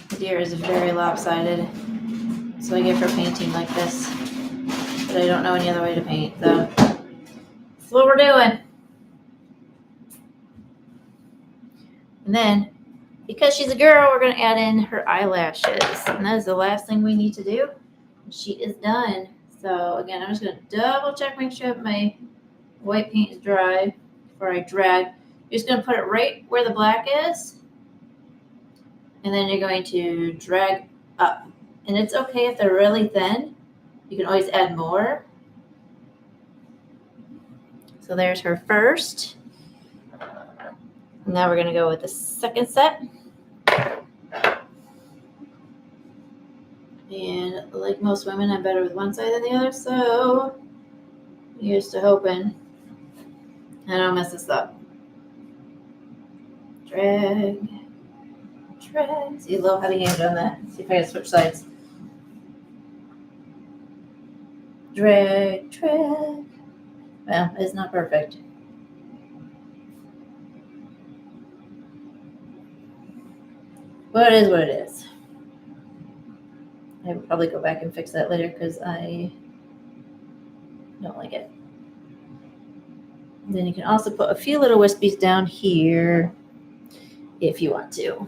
The deer is very lopsided, so I get for painting like this. But I don't know any other way to paint, so that's what we're doing. And then, because she's a girl, we're gonna add in her eyelashes, and that is the last thing we need to do. She is done. So again, I'm just gonna double check, make sure my white paint is dry before I drag. You're just gonna put it right where the black is, and then you're going to drag up. And it's okay if they're really thin. You can always add more. So there's her first. Now we're gonna go with the second set. And like most women, I'm better with one side than the other, so here's to hoping I don't mess this up. Drag. See, a little heavy-handed on that. See if I can switch sides. Drag. Well, it's not perfect. But it is what it is. I will probably go back and fix that later because I don't like it. And then you can also put a few little wispies down here if you want to.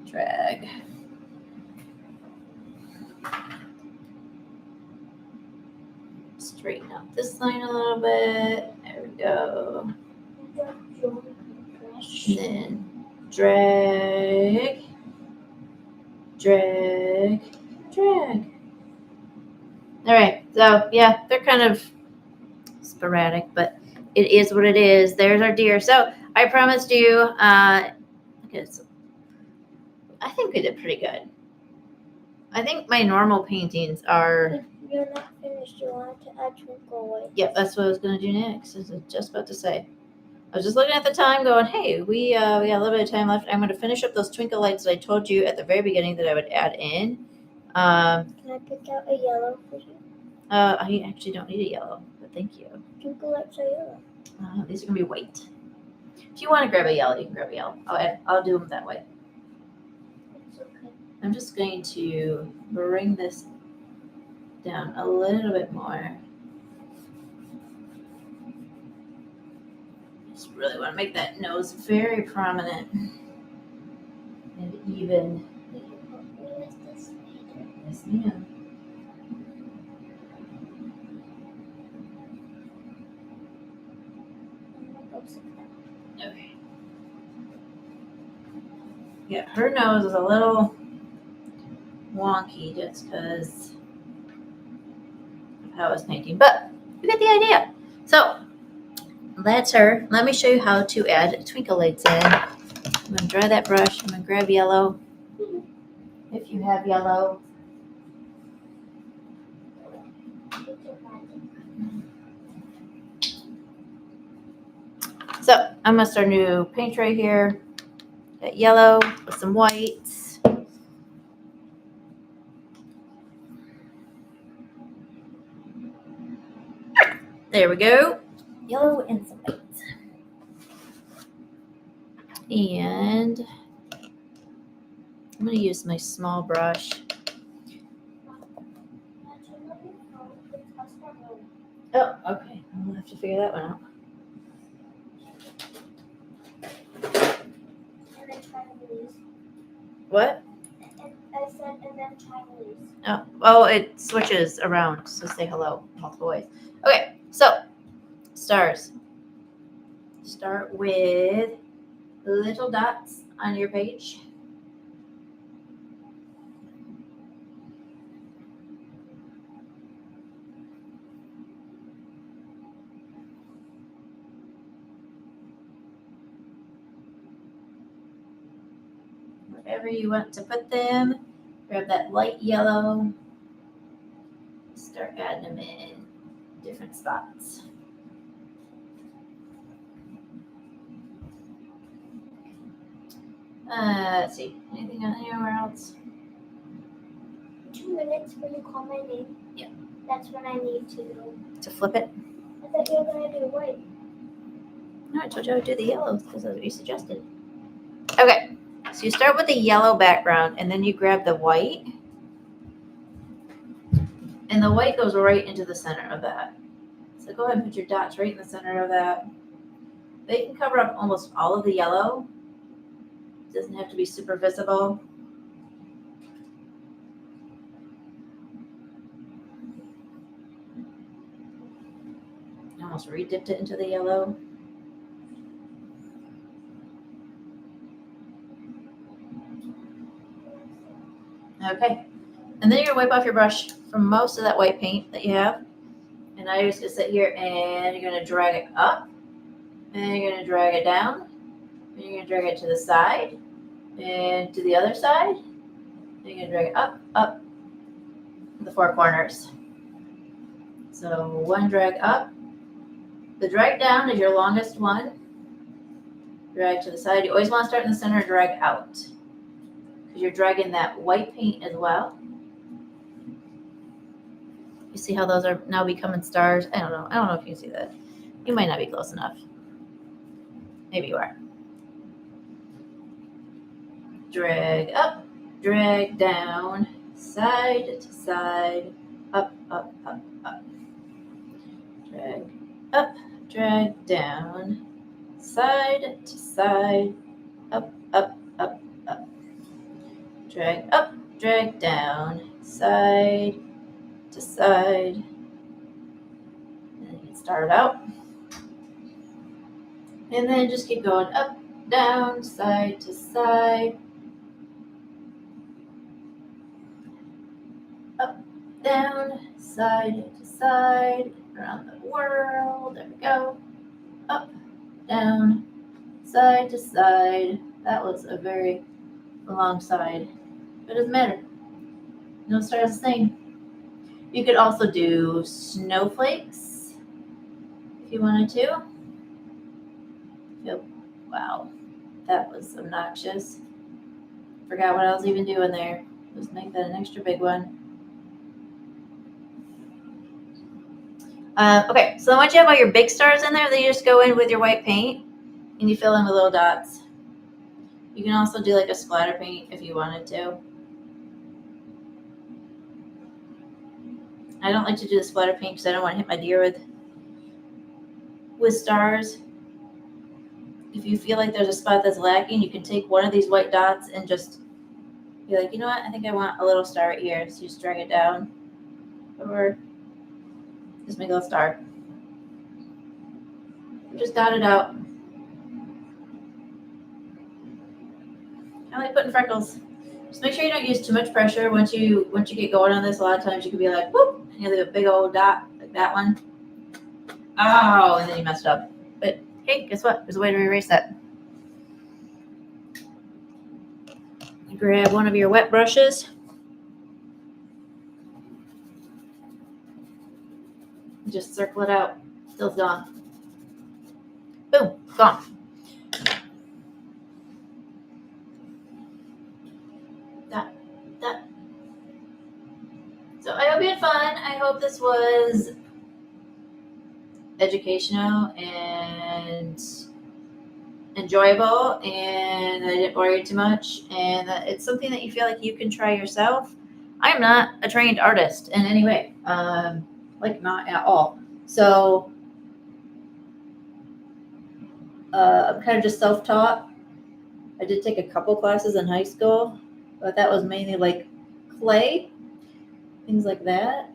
Drag. Straighten out this line a little bit. There we go. And then drag. All right, so yeah, they're kind of sporadic, but it is what it is. There's our deer. So I promised you, I think we did pretty good. I think my normal paintings are. You're not finished. You wanted to add twinkle lights. Yep, that's what I was going to do next. I was just about to say. I was just looking at the time going, hey, we got a little bit of time left. I'm going to finish up those twinkle lights that I told you at the very beginning that I would add in. Can I pick out a yellow for you? I actually don't need a yellow, but thank you. Twinkle lights are yellow. These are going to be white. If you want to grab a yellow, you can grab a yellow. I'll do them that way. It's okay. I'm just going to bring this down a little bit more. Just really want to make that nose very prominent and even. Will you help me with this later? Yes, ma'am. Okay. Yeah, her nose is a little wonky just because of how I was painting, but you get the idea. So that's her. Let me show you how to add twinkle lights in. I'm going to dry that brush. I'm going to grab yellow. If you have yellow. So I'm going to start a new paint tray here. Got yellow with some whites. There we go. Yellow and some whites. And I'm going to use my small brush. Oh, okay. I'll have to figure that one out. What? I said, and then Chinese. Oh, it switches around. So say hello multiple ways. Okay, so stars. Start with little dots on your page. Wherever you want to put them, grab that light yellow, start adding them in different spots. Let's see, anything anywhere else? 2 minutes when you call my name. Yeah. That's when I need To flip it? I thought you were gonna do white. No, I told you I would do the yellows because that's what you suggested. Okay, so you start with the yellow background and then you grab the white. And the white goes right into the center of that. So go ahead and put your dots right in the center of that. They can cover up almost all of the yellow. It doesn't have to be super visible. Almost re-dipped it into the yellow. Okay, and then you're gonna wipe off your brush from most of that white paint that you have. And now you're just gonna sit here and you're gonna drag it up, and you're gonna drag it down, and you're gonna drag it to the side, and to the other side. And you're gonna drag it up, up, the four corners. So one drag up. The drag down is your longest one. Drag to the side. You always want to start in the center, drag out. Because you're dragging that white paint as well. You see how those are now becoming stars? I don't know. I don't know if you can see that. You might not be close enough. Maybe you are. Drag up, drag down, side to side, up, up, up, up. Drag up, drag down, side to side, up, up, up, up. Drag up, drag down, side to side. And you can start out. And then just keep going up, down, side to side. Up, down, side to side, around the world. There we go. Up, down, side to side. That was a very long side, but it doesn't matter. No star is the same. You could also do snowflakes if you wanted to. Yep. Wow, that was obnoxious. Forgot what I was even doing there. Just make that an extra big one. Okay, so once you have all your big stars in there, then you just go in with your white paint and you fill in the little dots. You can also do like a splatter paint if you wanted to. I don't like to do the splatter paint because I don't want to hit my deer with stars. If you feel like there's a spot that's lacking, you can take one of these white dots and just be like, you know what, I think I want a little star right here. So you just drag it down or just make a little star. Just dot it out. I like putting freckles. Just make sure you don't use too much pressure. Once you get going on this, a lot of times you can be like, whoop, and you leave a big old dot like that one. Oh, and then you messed up. But hey, guess what? There's a way to erase that. You grab one of your wet brushes. And just circle it out. Still it's gone. Boom, gone. That. So I hope you had fun. I hope this was educational and enjoyable, and I didn't bore you too much, and that it's something that you feel like you can try yourself. I am not a trained artist in any way, like not at all. So I'm kind of just self-taught. I did take a couple classes in high school, but that was mainly like clay, things like that.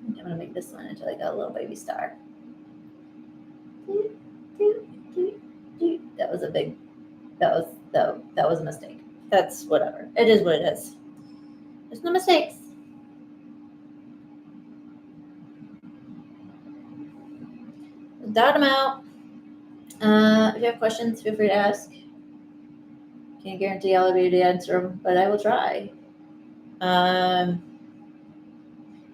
I'm gonna make this one into like a little baby star. That was though. That was a mistake. That's whatever. It is what it is. There's no mistakes. Dot them out. If you have questions, feel free to ask. Can't guarantee I'll be able to answer them, but I will try. And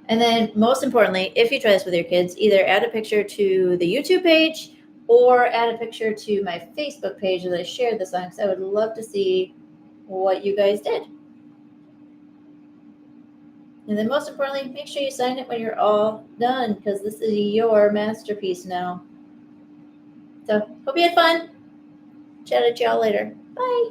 then most importantly, if you try this with your kids, either add a picture to the YouTube page or add a picture to my Facebook page that I shared this on, because I would love to see what you guys did. And then most importantly, make sure you sign it when you're all done, because this is your masterpiece now. So hope you had fun. Chat at y'all later. Bye.